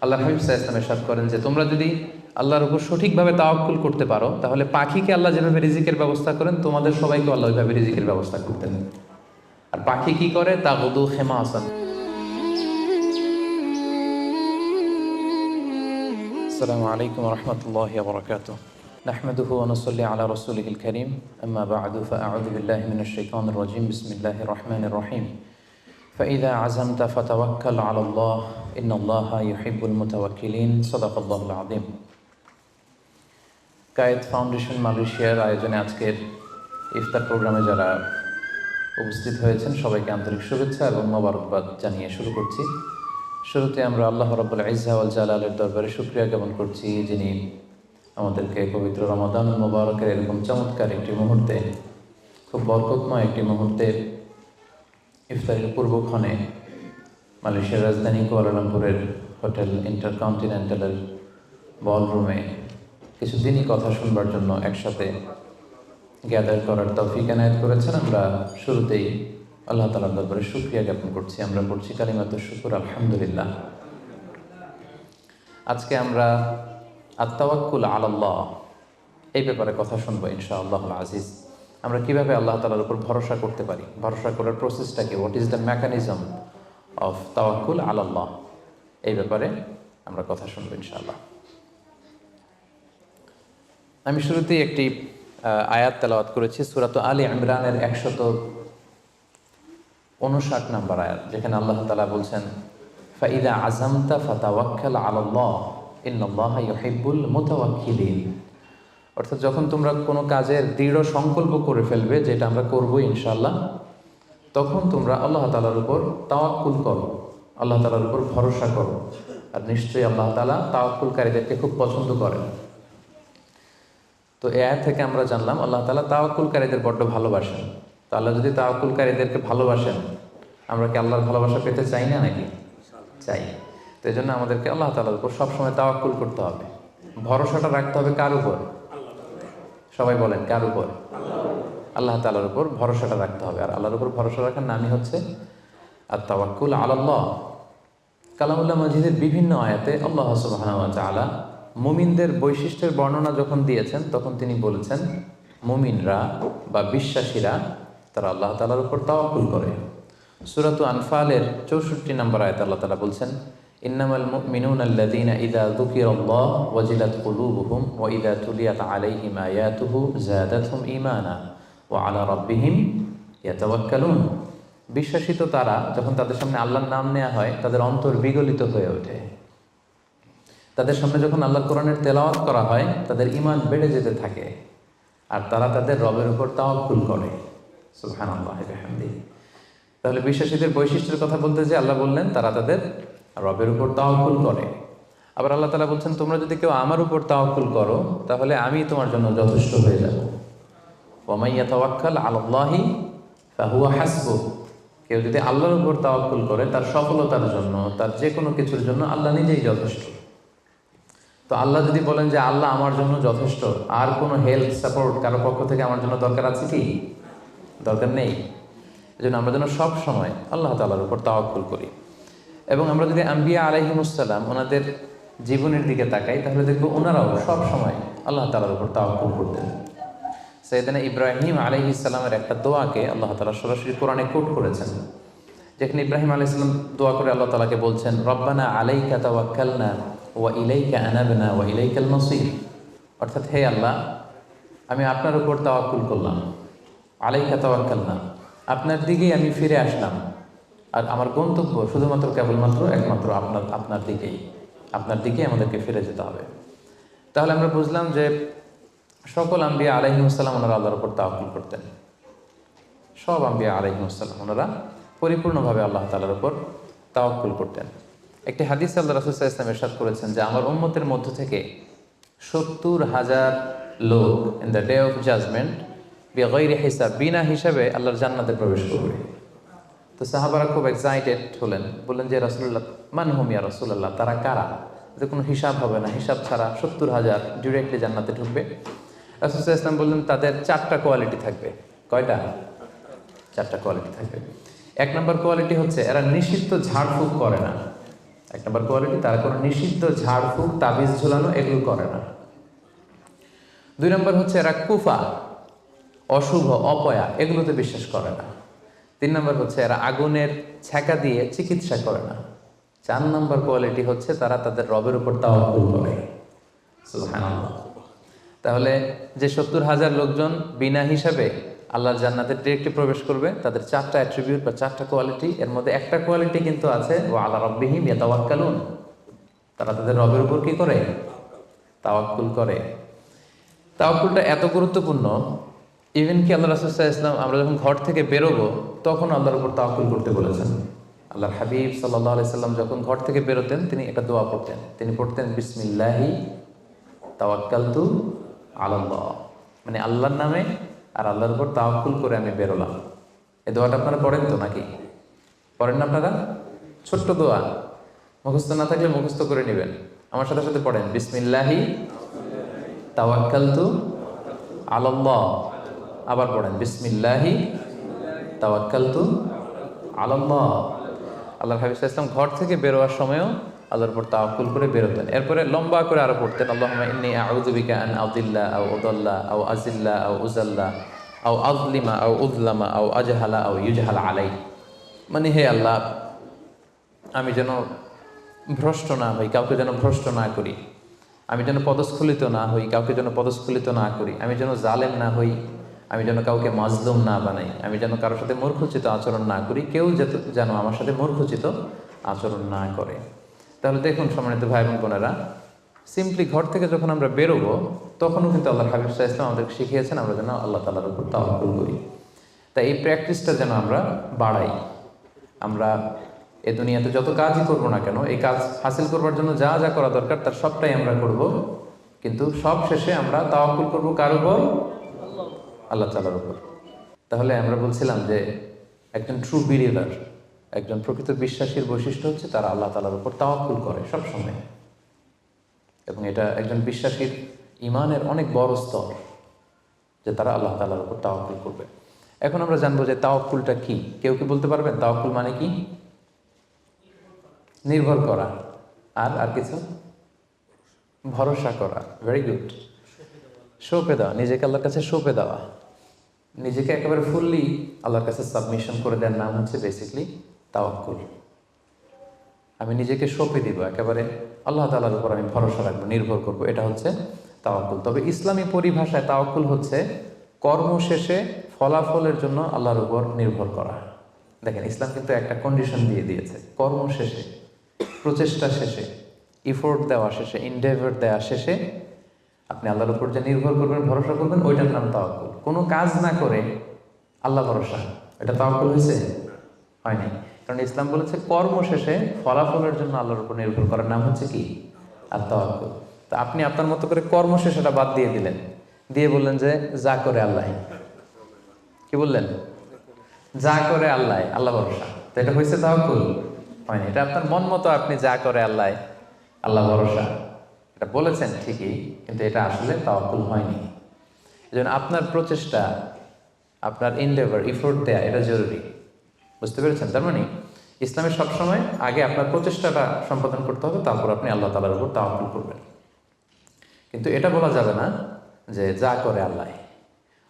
আল্লাহ হাবিব সাল্লাল্লাহু আলাইহি ওয়াসাল্লাম ইরশাদ করেন যে তোমরা যদি আল্লাহর উপর সঠিকভাবে তাওয়াক্কুল করতে পারো, তাহলে পাখিকে আল্লাহ যেভাবে রিজিকের ব্যবস্থা করেন, তোমাদের সবাইকে আল্লাহ ওইভাবে রিজিকের ব্যবস্থা করতেন। আর পাখি কি করে? তাগুদু খিমাসান। আসসালামু আলাইকুম ওয়া রাহমাতুল্লাহি ওয়া বারাকাতুহু। নাহমাদুহু ওয়া নুসাল্লি আলা রাসূলিহিল কারীম, আম্মা বা'দু, ফাআউযু বিল্লাহি মিনাশ শাইতানির রাজীম। বিসমিল্লাহির রাহমানির রাহিম। فإذا عزمت فتوكل على الله إن الله يحب المتوكلين صدق الله العظيم। কায়েত ফাউন্ডেশন মালয়েশিয়ার আয়োজনে আজকের ইফতার প্রোগ্রামে যারা উপস্থিত হয়েছেন সবাইকে আন্তরিক শুভেচ্ছা এবং মোবারকবাদ জানিয়ে শুরু করছি। শুরুতে আমরা আল্লাহ রাব্বুল ইজ্জা ওয়াল জালালের দরবারে শুকরিয়া জ্ঞাপন করছি, যিনি আমাদেরকে পবিত্র রমাদান মুবারকের এরকম চমৎকার একটি মুহূর্তে, খুব বরকতময় একটি মুহূর্তে ইফতারের পূর্বক্ষণে মালয়েশিয়ার রাজধানী কুয়ালালামপুরের হোটেল ইন্টারকন্টিনেন্টালের বলরুমে কিছুদিনই কথা শুনবার জন্য একসাথে গ্যাদার করার তৌফিক এনায়েত করেছেন। আমরা শুরুতেই আল্লাহ তাআলার দরবারে শুকরিয়া জ্ঞাপন করছি। আমরা পড়ছি কালিমাতুশ শুকর, আলহামদুলিল্লাহ। আজকে আমরা আত-তাওয়াক্কুল আলাল্লাহ এই ব্যাপারে কথা শুনবো ইনশাআল্লাহুল আজিজ। আমরা কিভাবে আল্লাহ তাআলার উপর ভরসা করতে পারি, ভরসা করার প্রসেসটা কি, what is the mechanism of তাওয়াক্কুল আলাল্লাহ, এই ব্যাপারে আমরা কথা শুনবো ইনশাআল্লাহ। আমি শুরুতেই একটি আয়াত তেলাওয়াত করেছি, সূরা আলে ইমরানের 159 নম্বর আয়াত, যেখানে আল্লাহ তাআলা বলছেন ফাইদা আযামতা ফাতাওয়াক্কাল আলাল্লাহ ইন্নাল্লাহা ইউহিব্বুল মুতাওয়াক্কিলিন। অর্থাৎ যখন তোমরা কোনো কাজের দৃঢ় সংকল্প করে ফেলবে যে এটা আমরা করবো ইনশাআল্লাহ, তখন তোমরা আল্লাহ তাআলার উপর তাওয়াক্কুল করো, আল্লাহ তাআলার উপর ভরসা করো। আর নিশ্চয়ই আল্লাহ তাআলা তাওয়াক্কুলকারীদেরকে খুব পছন্দ করেন। তো এই আয়াত থেকে আমরা জানলাম আল্লাহ তাআলা তাওয়াক্কুলকারীদের বড্ড ভালোবাসেন। তো আল্লাহ যদি তাওয়াক্কুলকারীদেরকে ভালোবাসেন, আমরা কি আল্লাহর ভালোবাসা পেতে চাই না নাকি? চাই। তো এই জন্য আমাদেরকে আল্লাহ তাআলার উপর সবসময় তাওয়াক্কুল করতে হবে। ভরসাটা রাখতে হবে কার উপর? সবাই বলেন, কার উপর? আল্লাহ তাআলার উপর ভরসাটা রাখতে হবে। আর আল্লাহর উপর ভরসা রাখার নামই হচ্ছে আত-তাওয়াক্কুল আলাল্লাহ। কালামুল্লাহ মাজিদের বিভিন্ন আয়াতে আল্লাহ সুবহানাহু ওয়া তাআলা মুমিনদের বৈশিষ্ট্যের বর্ণনা যখন দিয়েছেন, তখন তিনি বলেছেন মুমিনরা বা বিশ্বাসীরা তারা আল্লাহ তাআলার উপর তাওয়াক্কুল করে। সূরাত আনফালের 64 নম্বর আয়াতে আল্লাহ তাআলা বলছেন ইন্নামাল মুমিনুনা আল্লাযীনা ইযা যুকিরাল্লাহু ওয়াজিলাত কুলুবুহুম ওয়া ইযা তুলিয়াত আলাইহিম আয়াতুহু যাদাতহুম ঈমানা ওয়া আলা রাব্বিহিম ইয়াতাওয়াক্কালুন। বিশ্বাসী তো তারা, যখন তাদের সামনে আল্লাহর নাম নেওয়া হয় তাদের অন্তর বিগলিত হয়ে ওঠে। তাদের সামনে যখন আল্লাহর কোরআনের তেলাওয়াত করা হয় তাদের ঈমান বেড়ে যেতে থাকে, আর তারা তাদের রবের উপর তাওয়াক্কুল করে। সুবহানাল্লাহি ওয়া বিহামদিহি। তাহলে বিশ্বাসীদের বৈশিষ্ট্যের কথা বলতে যে আল্লাহ বললেন তারা তাদের রবের উপর তাওয়াক্কুল করে। আবার আল্লাহ তাআলা বলছেন তোমরা যদি কেউ আমার উপর তাওয়াক্কুল করো তাহলে আমি তোমার জন্য যথেষ্ট হয়ে যাব। ওয়া মান ইয়াতাওয়াক্কাল আলাল্লাহি ফাহুয়া হাসবুহ। কেউ যদি আল্লাহর উপর তাওয়াক্কুল করে তার সফলতার জন্য, তার যে কোনো কিছুর জন্য আল্লাহ নিজেই যথেষ্ট। তো আল্লাহ যদি বলেন যে আল্লাহ আমার জন্য যথেষ্ট, আর কোনো হেল্প সাপোর্ট কারো পক্ষ থেকে আমার জন্য দরকার আছে কি? দরকার নেই। এজন্য আমরা যেন সব সময় আল্লাহ তাআলার উপর তাওয়াক্কুল করি। এবং আমরা যদি আম্বিয়া আলাইহিমুসসালাম ওনাদের জীবনের দিকে তাকাই, তাহলে দেখবো ওনারাও সব সময় আল্লাহ তাআলার উপর তাওয়াক্কুল করতেন। সাইয়েদনা ইব্রাহিম আলাইহিস সালামের একটা দোয়াকে আল্লাহ তাআলা সরাসরি কোরআনে কোট করেছেন, যেখানে ইব্রাহিম আলাইহিস সালাম দোয়া করে আল্লাহ তাআলাকে বলছেন রব্বানা আলাইকা তাওয়াক্কালনা ওয়া ইলাইকা আনাবনা ওয়া ইলাইকাল মাসির। অর্থাৎ হে আল্লাহ, আমি আপনার উপর তাওয়াক্কুল করলাম, আলাইকা তাওয়াক্কালনা, আপনার দিকেই আমি ফিরে আসলাম, আর আমার গন্তব্য শুধুমাত্র কেবলমাত্র একমাত্র আপনার দিকেই আমাদেরকে ফিরে যেতে হবে। তাহলে আমরা বুঝলাম যে সকল আম্বিয়া আলাইহিমুসসালাম ওনারা আল্লাহর উপর তাওয়াক্কুল করতেন। সব আম্বিয়া আলাইহিমুসসালাম ওনারা পরিপূর্ণভাবে আল্লাহ তাআলার উপর তাওয়াক্কুল করতেন। একটি হাদিস আল্লাহ রাসূল সাল্লাল্লাহু আলাইহি ওয়াসাল্লাম ইরশাদ করেছেন যে আমার উম্মতের মধ্য থেকে 70,000 লোক in the day of judgement বিগাইরি হিসাব, বিনা হিসাবে আল্লাহর জান্নাতে প্রবেশ করবে। তো সাহাবারা খুব এক্সাইটেড হলেন, বললেন যে রাসূলুল্লাহ মান হুম ইয়া রাসূলুল্লাহ, তারা কারা? যে কোনো হিসাব হবে না, হিসাব ছাড়া 70,000 ডিরেক্টলি জান্নাতে ঢুকবে। রাসূল সাল্লাল্লাহু আলাইহি ওয়াসাল্লাম বললেন তাদের 4টা কোয়ালিটি থাকবে। কয়টা? 4টা কোয়ালিটি থাকবে। 1 নম্বর কোয়ালিটি হচ্ছে এরা নিষিদ্ধ ঝাড়ফুঁক করে না। এক নম্বর কোয়ালিটি, তারা কোনো নিষিদ্ধ ঝাড়ফুঁক তাবিজ ঝুলানো এগুলো করে না। 2 নম্বর হচ্ছে এরা কুফা, অশুভ, অপয়া এগুলোতে বিশ্বাস করে না। 3 নম্বর হচ্ছে এরা আগুনের ছ্যাঁকা দিয়ে চিকিৎসা করে না। 4 নম্বর কোয়ালিটি হচ্ছে তারা তাদের রবের উপর তাওয়াক্কুল করে। সুবহানাল্লাহ। তাহলে যে 70,000 লোকজন বিনা হিসাবে আল্লাহর জান্নাতে ডিরেক্টলি প্রবেশ করবে, তাদের 4টা অ্যাট্রিবিউট বা 4টা কোয়ালিটি, এর মধ্যে একটা কোয়ালিটি কিন্তু আছে ওয়া আলা রাব্বিহিম ইয়াতাওয়াক্কালুন, তারা তাদের রবের উপর কি করে? তাওয়াক্কুল করে। তাওয়াক্কুলটা এত গুরুত্বপূর্ণ, ইভেন কি আল্লাহ রাসূল সাল্লাল্লাহু আলাইহি ওয়াসাল্লাম আমরা যখন ঘর থেকে বেরোবো তখন আল্লাহর উপর তাওয়াক্কুল করতে বলেছেন। আল্লাহর হাবিব সাল্লাল্লাহু আলাইহি সাল্লাম যখন ঘর থেকে বেরোতেন তিনি একটা দোয়া পড়তেন, তিনি পড়তেন বিসমিল্লাহি তাওয়াক্কালতু আলাল্লাহ, মানে আল্লাহর নামে আর আল্লাহর উপর তাওয়াক্কুল করে আমি বেরোলাম। এই দোয়াটা আপনারা পড়েন তো নাকি? পড়েন না আপনারা? ছোট্ট দোয়া, মুখস্থ না থাকলে মুখস্থ করে নেবেন। আমার সাথে সাথে পড়েন বিসমিল্লাহি তাওয়াক্কালতু আলাল্লাহ। আবার পড়েন বিসমিল্লাহি তাওয়াক্কালতু আলাল্লাহ। আল্লাহর হাবিব সাল্লাল্লাহু আলাইহি ওয়াসাল্লাম ঘর থেকে বেরোয়ার সময়ও আল্লাহর উপর তাওয়াক্কুল করে বেরোতেন। এরপরে লম্বা করে আরো পড়তেন আল্লাহুম্মা ইন্নী আউযু বিকা আন আযিল্লা আও উযাল্লা আও আযিল্লা আও উযাল্লা আও আযলিমা আও উযলামা আও আজহালা আও ইউজহালা আলাই, মানে হে আল্লাহ আমি যেন ভ্রষ্ট না হই, কাউকে যেন ভ্রষ্ট না করি, আমি যেন পদস্খলিত না হই, কাউকে যেন পদস্খলিত না করি, আমি যেন জালেম না হই, আমি যেন কাউকে মাজলুম না বানাই, আমি যেন কারোর সাথে মূর্খোচিত আচরণ না করি, কেউ যেন আমার সাথে মূর্খোচিত আচরণ না করে। তাহলে দেখুন সম্মানিত ভাই এবং বোনেরা, সিম্পলি ঘর থেকে যখন আমরা বেরোবো তখনও কিন্তু আল্লাহ হাবিব সাল্লাল্লাহু আলাইহি ওয়াসাল্লাম আমাদেরকে শিখিয়েছেন আমরা যেন আল্লাহ তাআলার উপর তাওয়াক্কুল করি। তাই এই প্র্যাকটিসটা যেন আমরা বাড়াই। আমরা এ দুনিয়াতে যত কাজই করবো না কেন, এই কাজ হাসিল করবার জন্য যা যা করা দরকার তার সবটাই আমরা করব, কিন্তু সব শেষে আমরা তাওয়াক্কুল করবো কার উপর? আল্লাহ তাআলার উপর। তাহলে আমরা বলছিলাম যে একজন ট্রু বিলিভার, একজন প্রকৃত বিশ্বাসীর বৈশিষ্ট্য হচ্ছে তারা আল্লাহ তাআলার উপর তাওয়াক্কুল করে সবসময়, এবং এটা একজন বিশ্বাসীর ঈমানের অনেক বড় স্তর যে তারা আল্লাহ তাআলার উপর তাওয়াক্কুল করবে। এখন আমরা জানবো যে তাওয়াক্কুলটা কি। কেউ কি বলতে পারবেন তাওয়াক্কুল মানে কি? নির্ভর করা, আর কিছু? ভরসা করা। Very good. সঁপে দেওয়া, নিজেকে আল্লাহর কাছে সঁপে দেওয়া, নিজেকে একেবারে ফুললি আল্লাহর কাছে সাবমিশন করে দেওয়ার নাম হচ্ছে বেসিকলি তাওয়াক্কুল। আমি নিজেকে সঁপে দিব, একেবারে আল্লাহ তাআলার উপর আমি ভরসা রাখবো, নির্ভর করবো, এটা হচ্ছে তাওয়াক্কুল। তবে ইসলামী পরিভাষায় তাওয়াক্কুল হচ্ছে কর্ম শেষে ফলাফলের জন্য আল্লাহর উপর নির্ভর করা। দেখেন ইসলাম কিন্তু একটা কন্ডিশন দিয়ে দিয়েছে, কর্ম শেষে, প্রচেষ্টা শেষে, ইফোর্ট দেওয়া শেষে, ইনডেভার দেওয়া শেষে আপনি আল্লাহর উপর যে নির্ভর করবেন, ভরসা করবেন, ওইটার নাম তাওয়াক্কুল। কোনো কাজ না করে আল্লাহ ভরসা, এটা তাওয়াক্কুল হয়েছে? হয়নি। কারণ ইসলাম বলেছে কর্ম শেষে ফলাফলের জন্য আল্লাহর উপর নির্ভর করার নাম হচ্ছে কি? আর তাওয়াক্কুল। তা আপনি আপনার মতো করে কর্ম শেষেটা বাদ দিয়ে দিলেন, দিয়ে বললেন যে যা করে আল্লাহ। কি বললেন? যা করে আল্লাহ, আল্লাহ ভরসা। তো এটা হয়েছে তাওয়াক্কুল? হয়নি। এটা আপনার মন মতো আপনি যা করে আল্লাহ, আল্লাহ ভরসা এটা বলেছেন ঠিকই, কিন্তু এটা আসলে তাওয়াক্কুল হয়নি। এজন্য আপনার প্রচেষ্টা, আপনার এনডেভার, ইফোর্ট দেয়া এটা জরুরি। বুঝতে পেরেছেন? তার মানে ইসলামে সবসময় আগে আপনার প্রচেষ্টাটা সম্পাদন করতে হবে, তারপর আপনি আল্লাহ তাআলার উপর তাওয়াক্কুল করবেন। কিন্তু এটা বলা যাবে না যে যা করে আল্লাহ।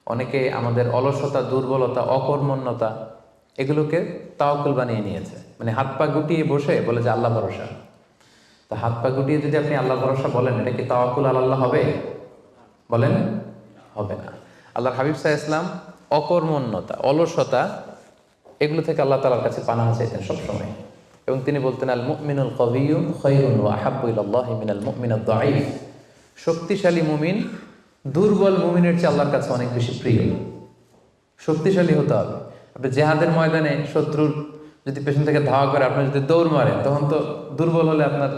অনেকে আমাদের অলসতা, দুর্বলতা, অকর্মণ্যতা এগুলোকে তাওয়াক্কুল বানিয়ে নিয়েছে। মানে হাত পা গুটিয়ে বসে বলে যে আল্লাহ ভরসা। তো হাত পা গুটিয়ে যদি আপনি আল্লাহ ভরসা বলেন, এটা কি তাওয়াক্কুল আলাল্লাহ হবে? বলেন, হবে না। আল্লাহর হাবিব সাল্লাল্লাহু আলাইহি ওয়াসাল্লাম অকর্মণ্যতা, অলসতা এগুলো থেকে আল্লাহ তাআলার কাছে পানাহ চাইতেন সবসময়, এবং তিনি বলতেন আল মুমিনুল কওয়িয়্যু খায়রুন ওয়া আহাব্বু ইলাল্লাহি মিনাল মুমিনিদ দাঈফ। শক্তিশালী মুমিন দুর্বল মুমিনের চেয়ে আল্লাহর কাছে অনেক বেশি প্রিয়। শক্তিশালী হতে হবে। আপনি জিহাদের ময়দানে শত্রুর যদি পেছন থেকে ধাওয়া করে আপনি যদি দৌড় মারেন, তখন তো দুর্বল হলে আপনার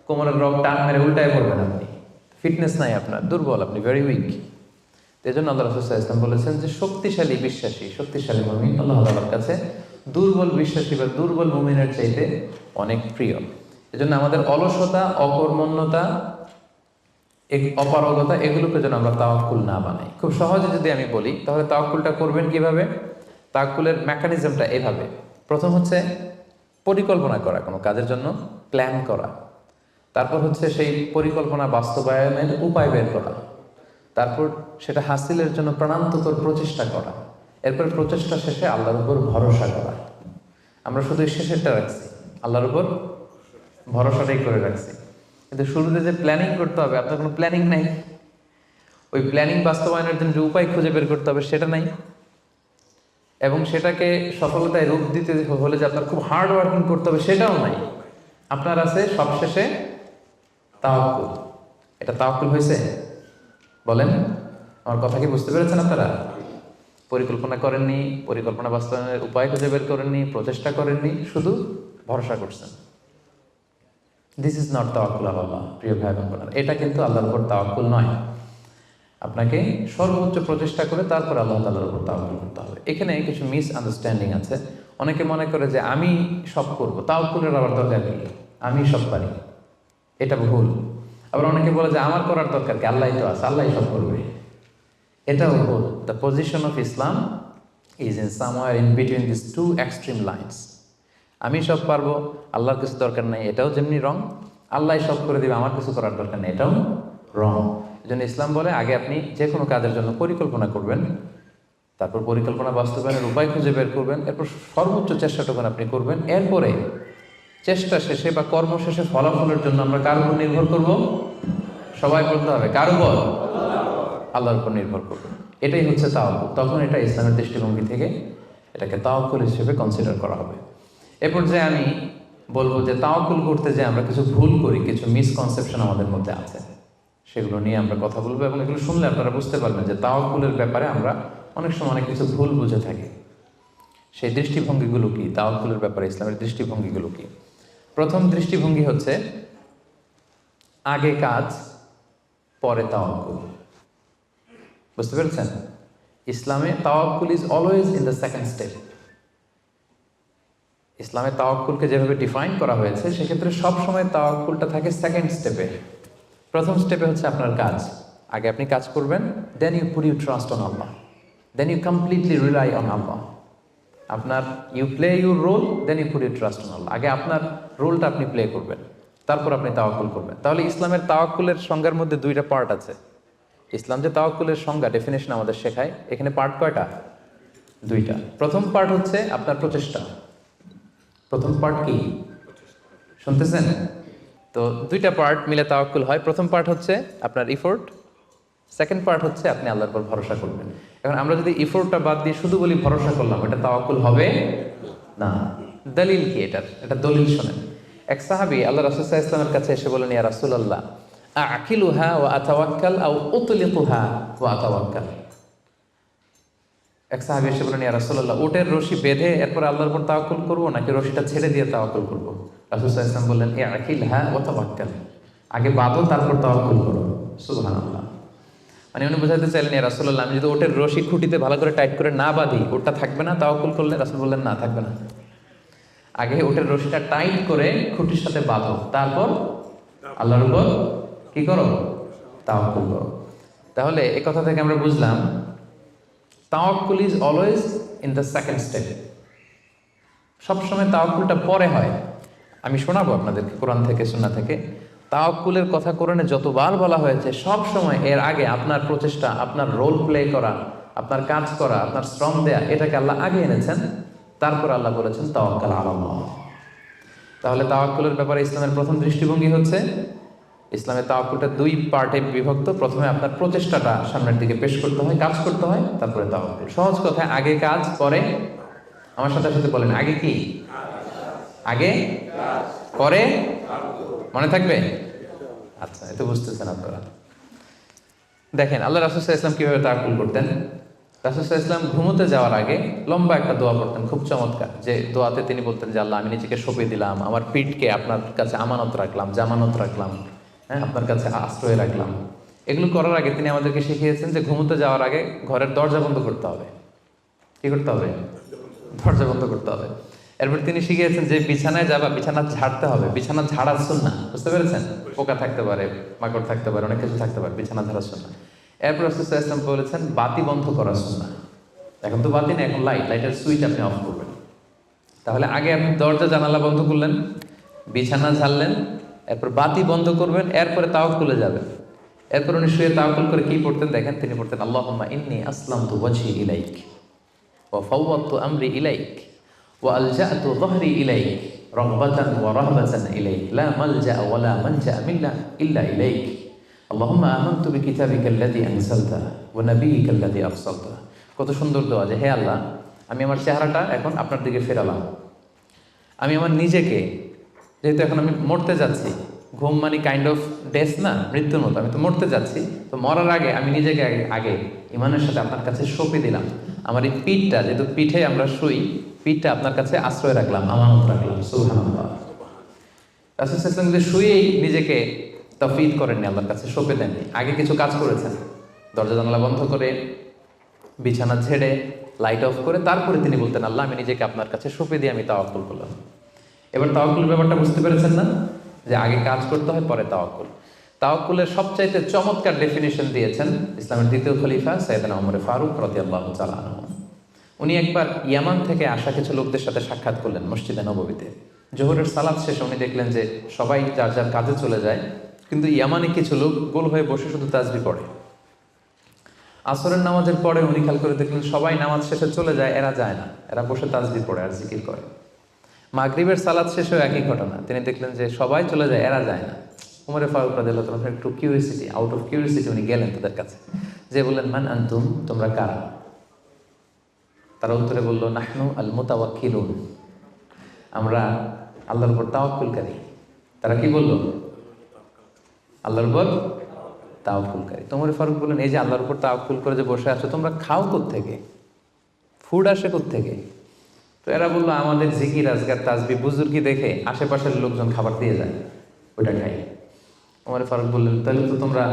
কোমরের রগ টান মেরে উল্টায় পড়বেন, আপনি ফিটনেস নাই, আপনার দুর্বল, আপনি ভেরি উইক। এই জন্য আল্লাহ রাসূল সাল্লাল্লাহু আলাইহি ওয়াসাল্লাম বলেছেন যে শক্তিশালী বিশ্বাসী, শক্তিশালী মুমিন আল্লাহ তাআলার কাছে দুর্বল বিশ্বাসী বা দুর্বল মুমিনের চাইতে অনেক প্রিয়। এজন্য আমাদের অলসতা, অকর্মণ্যতা, অপারগতা এগুলোকে যেন আমরা তাওয়াক্কুল না বানাই। খুব সহজে যদি আমি বলি তাহলে তাওয়াক্কুলটা করবেন কিভাবে? তাওয়াক্কুলের মেকানিজমটা এভাবে। প্রথম হচ্ছে পরিকল্পনা করা, কোনো কাজের জন্য প্ল্যান করা, তারপর হচ্ছে সেই পরিকল্পনা বাস্তবায়নের উপায় বের করা, তারপর সেটা হাসিলের জন্য প্রাণান্তকর প্রচেষ্টা করা, এরপর প্রচেষ্টা শেষে আল্লাহর উপর ভরসা করা। আমরা শুধু শেষেরটা রাখছি, আল্লাহর উপর ভরসাটাই করে রাখছি, কিন্তু শুরুতে যে প্ল্যানিং করতে হবে, আপনার কোনো প্ল্যানিং নাই। ওই প্ল্যানিং বাস্তবায়নের জন্য যে উপায় খুঁজে বের করতে হবে সেটা নাই, এবং সেটাকে সফলতায় রূপ দিতে হলে যে আপনার খুব হার্ড ওয়ার্কিং করতে হবে সেটাও নাই। আপনার আছে সবশেষে তাওয়াক্কুল। এটা তাওয়াক্কুল হয়েছে? বলেন, আমার কথা কি বুঝতে পেরেছেন আপনারা? পরিকল্পনা করেননি, পরিকল্পনা বাস্তবায়নের উপায় খুঁজে বের করেননি, প্রচেষ্টা করেননি, শুধু ভরসা করছেন। দিস ইজ নট তাওয়াক্কুল আল্লাহ। প্রিয় ভাই বোনেরা, এটা কিন্তু আল্লাহর উপর তাওয়াক্কুল নয়। আপনাকে সর্বোচ্চ প্রচেষ্টা করে তারপর আল্লাহ তাআলার উপর তাওয়াক্কুল করতে হবে। এখানে কিছু মিস আন্ডারস্ট্যান্ডিং আছে। অনেকে মনে করে যে আমি সব করব, তাওয়াক্কুলের আবার দরকার কি, আমি সব পারি, এটা ভুল। আবার অনেকে বলে যে আমার করার দরকার কি, আল্লাহই তো আছে, আল্লাহই সব করবে, এটাও ভুল। The position of Islam is in somewhere in between this two extreme lines. আমি সব পারবো, আল্লাহর কিছু দরকার নেই, এটাও যেমনি রং। আল্লাহ সব করে দিবে, আমার কিছু করার দরকার নেই, এটাও রং। এই জন্য ইসলাম বলে আগে আপনি যে কোনো কাজের জন্য পরিকল্পনা করবেন, তারপর পরিকল্পনা বাস্তবায়নের উপায় খুঁজে বের করবেন, এরপর সর্বোচ্চ চেষ্টাটুকু আপনি করবেন। এরপরে চেষ্টা শেষে বা কর্ম শেষে ফলাফলের জন্য আমরা কার উপর নির্ভর করব? সবাই বলতে হবে কার উপর? আল্লাহর উপর নির্ভর করব। এটাই হচ্ছে তাওয়াক্কুল। তখন এটা ইসলামের দৃষ্টিভঙ্গি থেকে এটাকে তাওয়াক্কুল হিসেবে কনসিডার করা হবে। এরপর যে আমি বলবো যে তাওয়াক্কুল করতে যে আমরা কিছু ভুল করি, কিছু মিসকনসেপশন আমাদের মধ্যে আছে, সেগুলো নিয়ে আমরা কথা বলবো, এবং এগুলো শুনলে আপনারা বুঝতে পারবেন যে তাওয়াক্কুলের ব্যাপারে আমরা অনেক সময় অনেক কিছু ভুল বুঝে থাকি। সেই দৃষ্টিভঙ্গিগুলো কি, তাওয়াক্কুলের ব্যাপারে ইসলামের দৃষ্টিভঙ্গিগুলো কি? প্রথম দৃষ্টিভঙ্গি হচ্ছে আগে কাজ পরে তাওয়াক্কুল। বুঝতে পেরেছেন? ইসলামে তাওয়াক্কুল is always in the second step. ইসলামে তাওয়াক্কুলকে যেভাবে ডিফাইন করা হয়েছে, সেক্ষেত্রে সবসময় তাওয়াক্কুলটা থাকে সেকেন্ড স্টেপে। প্রথম স্টেপে হচ্ছে আপনার কাজ। আগে আপনি কাজ করবেন, then you put you trust on Allah, then you completely rely on Allah. আপনার you play your role, then you put you trust on Allah. আগে আপনার রোলটা আপনি প্লে করবেন, তারপর আপনি তাওয়াক্কুল করবেন। তাহলে ইসলামের তাওয়াক্কুলের সংজ্ঞার মধ্যে দুইটা পার্ট আছে। ইসলাম যে তাওয়াক্কুলের সংজ্ঞা, ডেফিনেশন আমাদের শেখায়, এখানে পার্ট কয়টা? দুইটা। প্রথম পার্ট হচ্ছে আপনার প্রচেষ্টা। প্রথম পার্ট কি শুনতেছেন? তো দুইটা পার্ট মিলে তাওয়াক্কুল হয়। প্রথম পার্ট হচ্ছে আপনার ইফোর্ট, সেকেন্ড পার্ট হচ্ছে আপনি আল্লাহর উপর ভরসা করবেন। এখন আমরা যদি ইফোর্টটা বাদ দিয়ে শুধু বলি ভরসা করলাম, এটা তাওয়াক্কুল হবে না। দলিল কি এটার? এটা দলিল শোনেন। এক সাহাবী আল্লাহ রাসূল সাল্লাল্লাহু আলাইহি ওয়াসাল্লামের কাছে এসে বলেন, ইয়া রাসূলুল্লাহ, আকিলুহা ওয়া আতাওয়াক্কাল আও উতলিকুহা ওয়া আতাওয়াক্কাল। এক সাহাবী এসে বলেন, ইয়া রাসূলুল্লাহ, উটের রশি বেঁধে এরপর আল্লাহর উপর তাওয়াক্কুল করবো, নাকি রশিটা ছেড়ে দিয়ে তাওয়াক্কুল করবো? রাসূল সাল্লাল্লাহু আলাইহি ওয়াসাল্লাম বললেন, আকিলহা ওয়া তাওয়াক্কাল, আগে বাঁধো তারপর তাওয়াক্কুল করো। সুবহানাল্লাহ। মানে উনি বোঝাতে চাইলেন, ইয়া রাসূলুল্লাহ, আমি যদি ওটের রশি খুঁটিতে ভালো করে টাইট করে না বাঁধি, ওটা থাকবে না তাওয়াক্কুল করলে? রাসূল বললেন, না, থাকবে না। আগে ওটের রশিটা টাইট করে খুঁটির সাথে বাঁধো, তারপর আল্লাহর উপর কি করো? তাওয়াক্কুল করো। তাহলে এই কথা থেকে আমরা বুঝলাম তাওয়াক্কুল is always in the second step. সবসময় তাওয়াক্কুলটা পরে হয়। আমি শোনাবো আপনাদেরকে কোরআন থেকে, সুন্নাহ থেকে। তাওয়াক্কুলের কথা কোরআনে যতবার বলা হয়েছে, সব সময় এর আগে আপনার প্রচেষ্টা, আপনার রোল প্লে করা, আপনার কাজ করা, আপনার শ্রম দেয়া, এটাকে আল্লাহ আগে এনেছেন, তারপর আল্লাহ বলেছেন তাওয়াক্কাল আলাল্লাহ। তাহলে তাওয়াক্কুলের ব্যাপারে ইসলামের প্রথম দৃষ্টিভঙ্গি হচ্ছে, ইসলামের তাওয়াক্কুলটা দুই পার্টে বিভক্ত। প্রথমে আপনার প্রচেষ্টাটা সামনের দিকে পেশ করতে হয়, কাজ করতে হয়, তারপরে তাওয়াক্কুল। সহজ কথায় আগে কাজ পরে, আমার সাথে সাথে বলেন, আগে কি? আগে পরে, মনে থাকবে? আচ্ছা, এত বুঝতেছেন আপনারা। দেখেন আল্লাহ রাসূল সাল্লাল্লাহু আলাইহি ওয়াসাল্লাম কিভাবে তাওয়াক্কুল করতেন। রাসূল সাল্লাল্লাহু আলাইহি ওয়াসাল্লাম ঘুমোতে যাওয়ার আগে লম্বা একটা দোয়া পড়তেন, খুব চমৎকার। যে দোয়াতে তিনি বলতেন যে, আল্লাহ, আমি নিজেকে সঁপে দিলাম, আমার পিঠকে আপনার কাছে আমানত রাখলাম, জামানত রাখলাম, হ্যাঁ, আপনার কাছে আশ্রয় রাখলাম। এগুলো করার আগে তিনি আমাদেরকে শিখিয়েছেন যে ঘুমোতে যাওয়ার আগে ঘরের দরজা বন্ধ করতে হবে। কি করতে হবে? দরজা বন্ধ করতে হবে। এরপর তিনি শিখিয়েছেন যে বিছানায় যাবা, বিছানা ঝাড়তে হবে। বিছানা ঝাড়ার সুন্নাহ, বুঝতে পেরেছেন? পোকা থাকতে পারে, মাকড় থাকতে পারে, অনেক কিছু থাকতে পারে, বিছানা ঝাড়ার সুন্নাহ। এরপর রাসূল সাল্লাল্লাহু আলাইহি ওয়াসাল্লাম বলেছেন বাতি বন্ধ করার সুন্নাহ। এখন তো বাতি নেই, এখন লাইটের সুইচ আপনি অফ করবেন। তাহলে আগে আপনি দরজা জানালা বন্ধ করলেন, বিছানা ঝাড়লেন, এরপর বাতি বন্ধ করবেন, এরপরে তাওয়াক্কুলে যাবেন। এরপর উনি শুয়ে তাওয়াক্কুল করে কি পড়তেন দেখেন, তিনি পড়তেন আল্লাহুম্মা ইন্নী আসলামতু ওয়াজহি ইলাইক ওয়া ফাওয়াদতু আমরি ইলাইক ওয়া আলজা'তু যহরি ইলাইক রাগবাতান ওয়া রাহবাতান ইলাইক লা মালজা ওয়া লা মানজা মিল্লা ইল্লা ইলাইক আল্লাহুম্মা আমানতু বিকিতাবিকা আল্লাযী আনসালতা ওয়া নাবিয়িকা আল্লাযী আরসালতা। কত সুন্দর দোয়া যে হে আল্লাহ, আমি আমার চেহারাটা এখন আপনার দিকে ফেরালাম। আমি আমার নিজেকে, যেহেতু এখন আমি মরতে যাচ্ছি, ঘুম মানে কাইন্ড অফ ডেথ না, মৃত্যুর মতো, আমি তো মরতে যাচ্ছি, তো মরার আগে আমি নিজেকে আগে ইমানের সাথে আপনার কাছে সঁপে দিলাম। আমার এই পিঠটা, যেহেতু পিঠে আমরা শুই, পিঠটা আপনার কাছে আশ্রয় রাখলাম, আমানত রাখলাম। সুবহানাল্লাহ। রাসূল সাল্লাল্লাহু আলাইহি ওয়াসাল্লাম যে শুয়েই নিজেকে তাফওয়ীদ করেননি, আল্লাহর কাছে সঁপে দেননি, আগে কিছু কাজ করেছেন। দরজা জানালা বন্ধ করে, বিছানা ঝেড়ে, লাইট অফ করে, তারপরে তিনি বলতেন আল্লাহ, আমি নিজেকে আপনার কাছে সঁপে দিয়ে আমি তাওয়াক্কুল করলাম। এবার তাওয়াক্কুল ব্যাপারটা বুঝতে পেরেছেন না, যে আগে কাজ করতে হয়, পরে তাওয়াক্কুল। তাওয়াক্কুলের সবচাইতে চমৎকার ডেফিনিশন দিয়েছেন ইসলামের দ্বিতীয় খলিফা সাইয়েদনা ওমর ফারুক রাদিয়াল্লাহু তাআলা আনহু। উনি একবার ইয়ামান থেকে আসা কিছু লোকদের সাথে সাক্ষাৎ করলেন মসজিদে নববীতে। জোহরের সালাত শেষে উনি দেখলেন যে সবাই যার যার কাজে চলে যায়, কিন্তু ইয়ামানে কিছু লোক গোল হয়ে বসে শুধু তাসবিহ পড়ে। আসরের নামাজের পরে উনি খেয়াল করে দেখলেন সবাই নামাজ শেষে চলে যায়, এরা যায় না, এরা বসে তাসবিহ পড়ে আর জিকির করে। মাগরিবের সালাত শেষেও একই ঘটনা, তিনি দেখলেন যে সবাই চলে যায়, এরা যায় না। উমরে ফারুক রাদিয়াল্লাহু তাআলা একটু কিউরিয়াসিটি, আউট অফ কিউরিয়াসিটি উনি গেলেন তাদের কাছে, যে বললেন মান আনতুম, তোমরা কারা? তারা উত্তরে বলল নাহনু আল মুতাওয়াক্কিলুন, আমরা আল্লাহর উপর তাওয়াক্কুলকারী। তারা কি বলল? আল্লাহর উপর তাওয়াক্কুলকারী। তো উমরে ফারুক বললেন এই যে আল্লাহর উপর তাওয়াক্কুল করে যে বসে আছো, তোমরা খাও কোত্থেকে? ফুড আসে কোত্থেকে? তো এরা বললো আমাদের জিকির আজকার তাসবিহ বুজুর্গি দেখে আশেপাশের লোকজন খাবার দিয়ে যায়, ওইটা খাই। ওমর ফারুক বললেন তাহলে তো তোমরা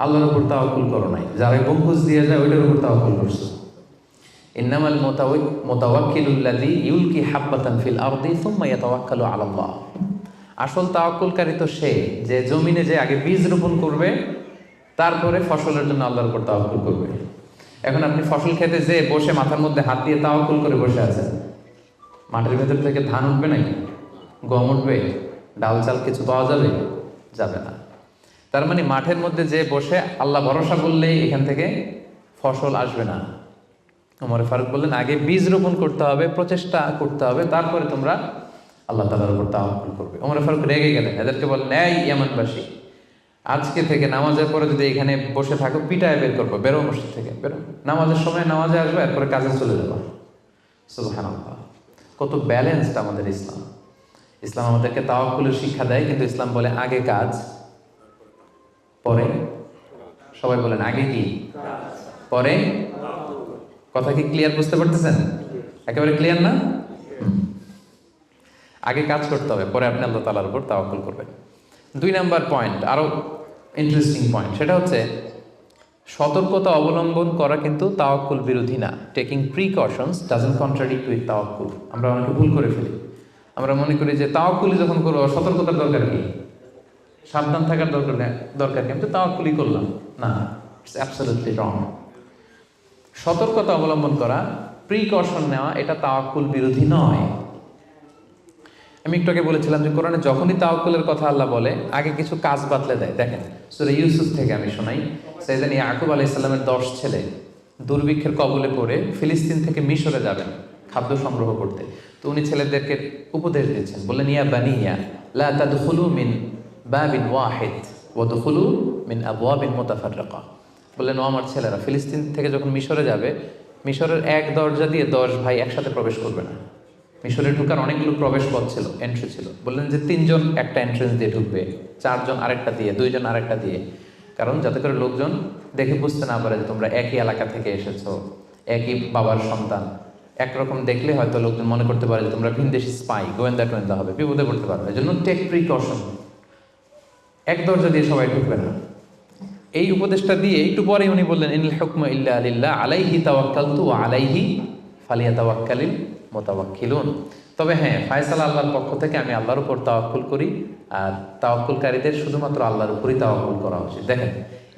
আল্লাহর উপর তাওয়াক্কুল করো নাই, যারা গম্বুজ দিয়ে যায় ওইটার উপর তাওয়াক্কুল করছো। ইন্নামাল মুতাওয়াক্কিলুল্লাযী ইউলকি হাব্বাতান ফিল আরদি সুম্মা ইয়াতাওয়াক্কালু আলাল্লাহ। আসল তাওয়াক্কুলকারী তো সে, যে জমিনে যে আগে বীজ রোপণ করবে, তারপরে ফসলের জন্য আল্লাহর উপর তাওয়াক্কুল করবে। এখন আপনি ফসল খেতে যে বসে মাথার মধ্যে হাত দিয়ে তাওয়াক্কুল করে বসে আছেন, মাটির ভেতর থেকে ধান উঠবে নাকি? গম উঠবে? ডাল চাল কিছু পাওয়া যাবে? যাবে না। তার মানে মাঠের মধ্যে যে বসে আল্লাহ ভরসা করলেই এখান থেকে ফসল আসবে না। ওমর ফারুক বললেন আগে বীজ রোপণ করতে হবে, প্রচেষ্টা করতে হবে, তারপরে তোমরা আল্লাহ তাআলার উপর তাওয়াক্কুল করবে। ওমর ফারুক রেগে গেলেন, এদেরকে বললেন এই ইয়ামানবাসী, আজকে থেকে নামাজের পরে যদি এখানে বসে থাকো পিটায় বের করবো, বেরো মসজিদ থেকে, বেরো। নামাজের সময় নামাজে আসবে, এরপরে কাজে চলে যাবো। সুবহানাল্লাহ। কত ব্যালেন্সড আমাদের ইসলাম। ইসলাম আমাদেরকে তাওয়াক্কুলের শিক্ষা দেয়, কিন্তু ইসলাম বলে আগে কাজ পরে। সবাই বলেন আগে কি পরে? কথা কি ক্লিয়ার, বুঝতে পারতেছেন? একেবারে ক্লিয়ার না? আগে কাজ করতে হবে, পরে আপনি আল্লাহ তাআলার উপর তাওয়াক্কুল করবেন। 2 নাম্বার পয়েন্ট, আরো ইন্টারেস্টিং পয়েন্ট, সেটা হচ্ছে সতর্কতা অবলম্বন করা কিন্তু তাওয়াক্কুল বিরোধী না। Taking precautions doesn't contradict with তাওয়াক্কুল। আমরা অনেকে ভুল করে ফেলি, আমরা মনে করি যে তাওয়াক্কুলই যখন করবো সতর্কতার দরকার কি, সাবধান থাকার দরকার কি, আমি তো তাওয়াক্কুলই করলাম। না, ইটস অ্যাবসলিউটলি রং। সতর্কতা অবলম্বন করা, প্রিকশন নেওয়া, এটা তাওয়াক্কুল বিরোধী নয়। আমি একটু আগে বলেছিলাম যে কোরআনে যখনই তাওয়াক্কুলের কথা আল্লাহ বলে আগে কিছু কাজ বাতলে দেয়। দেখেন সূরা ইউসুফ থেকে আমি শোনাই, সাইয়েদনা ইয়াকুব আলাইহিস সালামের 10 ছেলে দুর্ভিক্ষের কবলে পড়ে ফিলিস্তিন থেকে মিশরে যাবেন খাদ্য সংগ্রহ করতে। তো উনি ছেলেদেরকে উপদেশ দিচ্ছেন, বললেন ইয়া বানিয়া লা তাদখুলু মিন বাবিন ওয়াহিদ ওয়া দুখুলু মিন আবওয়াবিন মুতাফাররিকা। বললেন ও আমার ছেলেরা, ফিলিস্তিন থেকে যখন মিশরে যাবে, মিশরের এক দরজা দিয়ে 10 ভাই একসাথে প্রবেশ করবে না। মিশরে ঢুকার অনেকগুলো প্রবেশ পথ ছিল, এন্ট্রি ছিল। বললেন যে 3 জন একটা এন্ট্রেন্স দিয়ে ঢুকবে, 4 জন আরেকটা দিয়ে, 2 জন আরেকটা দিয়ে, কারণ যাতে করে লোকজন দেখে বুঝতে না পারে যে তোমরা একই এলাকা থেকে এসেছো, একই বাবার সন্তান। একরকম দেখলে হয়তো লোকজন মনে করতে পারে যে তোমরা ভিনদেশি স্পাই, গোয়েন্দা হবে, বিপদে পড়তে পারবে। এই জন্য টেক প্রিকশন, এক দরজা দিয়ে সবাই ঢুকবে না। এই উপদেশটা দিয়ে একটু পরে উনি বললেন ইনিল হুকমু ইল্লা লিল্লাহ আলাইহি তাওয়াক্কালতু ওয়া আলাইহি ফালিয়াতাওয়াক্কালিল মুতাওয়াক্কিলুন। তবে হ্যাঁ, ফায়সালা আল্লাহর পক্ষ থেকে, আমি আল্লাহর উপর তাওয়াক্কুল করি, আর তাওয়াক্কুলকারীদের শুধুমাত্র আল্লাহর উপরই তাওয়াক্কুল করা উচিত। দেখেন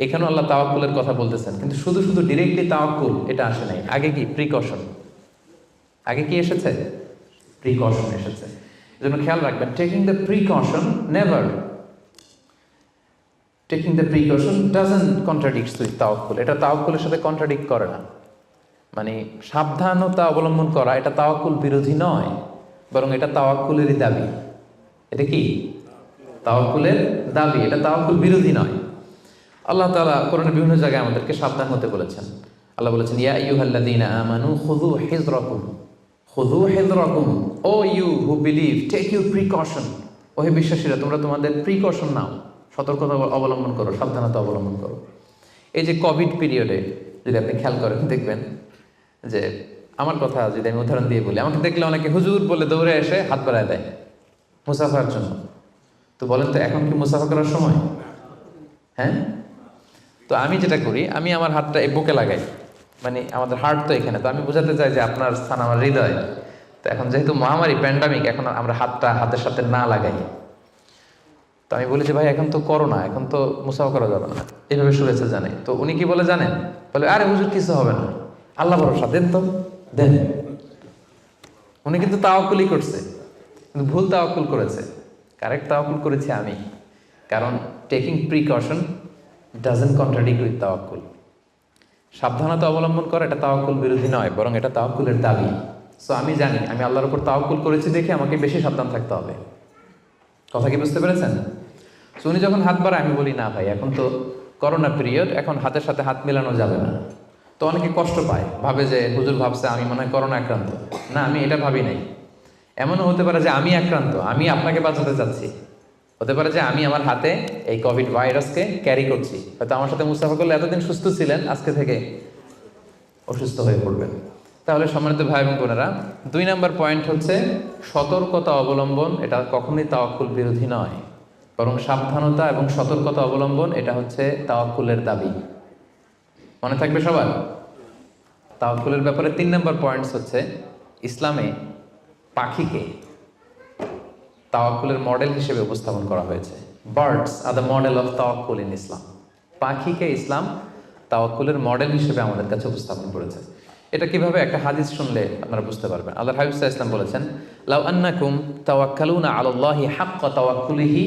এখানেও আল্লাহ তাওয়াক্কুলের কথা বলতেছেন, কিন্তু শুধু ডিরেক্টলি তাওয়াক্কুল এটা আসে নাই। আগে কি প্রিকশন, আগে কি এসেছে? প্রিকশন এসেছে। এজন্য খেয়াল রাখবেন, taking the precaution never, taking the precaution doesn't contradicts with তাওয়াক্কুল। এটা তাওয়াক্কুলের সাথে কন্ট্রাডিক্ট করে না। মানে সাবধানতা অবলম্বন করা এটা তাওয়াক্কুল বিরোধী নয়, বরং এটা তাওয়াক্কুলেরই দাবি। এটা কি তাওয়াক্কুলের দাবি, এটা তাওয়াক্কুল বিরোধী নয়। আল্লাহ তাআলা কোরআনের বিভিন্ন জায়গায় আমাদেরকে সাবধান হতে বলেছেন। আল্লাহ বলেছেন, ইয়া আইয়ুহাল্লাযীনা আমানু খুযু হিযরাকুম, খুযু হিযরাকুম, O you who believe take your precaution. ও হে বিশ্বাসীরা, তোমরা তোমাদের প্রিকশন নাও, সতর্কতা অবলম্বন করো, সাবধানতা অবলম্বন করো। এই যে কোভিড পিরিয়ডে যদি আপনি খেয়াল করেন, দেখবেন যে আমার কথা যদি আমি উদাহরণ দিয়ে বলি, আমাকে দেখলে অনেকে হুজুর বলে দৌড়ে এসে হাত বাড়ায় দেয় মুসাফার জন্য। তো বলেন তো এখন কি মুসাফা করার সময়? হ্যাঁ। তো আমি যেটা করি, আমি আমার হাতটা এই বুকে লাগাই, মানে আমাদের হার্ট তো এখানে, তো আমি বোঝাতে চাই যে আপনার স্থান আমার হৃদয়। তো এখন যেহেতু মহামারী প্যান্ডামিক, এখন আমরা হাতটা হাতের সাথে না লাগাই। তো আমি বলি যে ভাই এখন তো করোনা, এখন তো মুসাফা করা যাবে না, এইভাবে শুভেচ্ছা জানাই। তো উনি কি বলে জানেন? বলে আরে হুজুর কিছু হবে না, আল্লাহ ভরসা, দেন তো দেন। উনি কিন্তু তাওয়াক্কুলই করছে, কিন্তু ভুল তাওয়াক্কুল করেছে। কারেক্ট তাওয়াক্কুল করেছি আমি, কারণ taking precaution doesn't contradict with তাওয়াক্কুল। সাবধানতা অবলম্বন করা এটা তাওয়াক্কুল বিরোধী নয়, বরং এটা তাওয়াক্কুলের দাবি। সো আমি জানি আমি আল্লাহর উপর তাওয়াক্কুল করেছি দেখে আমাকে বেশি সাবধান থাকতে হবে। কথা কি বুঝতে পেরেছেন? সো উনি যখন হাত বাড়ায়, আমি বলি না ভাই এখন তো করোনা পিরিয়ড, এখন হাতের সাথে হাত মেলানো যাবে না। তো অনেকে কষ্ট পায়, ভাবে যে হুজুর ভাবছে আমি মনে হয় করোনা আক্রান্ত। না, আমি এটা ভাবি নাই। এমনও হতে পারে যে আমি আক্রান্ত, আমি আপনাকে বাঁচাতে চাচ্ছি। হতে পারে যে আমি আমার হাতে এই কোভিড ভাইরাসকে ক্যারি করছি, হয়তো আমার সাথে মুসাফা করলে এতদিন সুস্থ ছিলেন, আজকে থেকে অসুস্থ হয়ে পড়বেন। তাহলে সম্মানিত ভাই এবং বোনেরা, 2 নম্বর পয়েন্ট হচ্ছে সতর্কতা অবলম্বন। এটা কখনোই তাওয়াক্কুল বিরোধী নয়, বরং সাবধানতা এবং সতর্কতা অবলম্বন এটা হচ্ছে তাওয়াক্কুলের দাবি। মনে থাকবে সবার। তাওয়াক্কুলের ব্যাপারে 3 নম্বর পয়েন্টস হচ্ছে, ইসলামে পাখিকে তাওয়াক্কুলের মডেল হিসেবে উপস্থাপন করা হয়েছে। Birds are the model of তাওয়াক্কুল ইন ইসলাম। পাখিকে ইসলাম তাওয়াক্কুলের মডেল হিসেবে আমাদের কাছে উপস্থাপন করেছে। এটা কিভাবে? একটা হাদিস শুনলে আপনারা বুঝতে পারবেন। আল্লাহর হাবিব সাল্লাল্লাহু আলাইহি ওয়াসাল্লাম বলেছেন, লাউ আন্নাকুম তাওয়াক্কালুনা আলাল্লাহি হাক্কা তাওয়াক্কুলিহি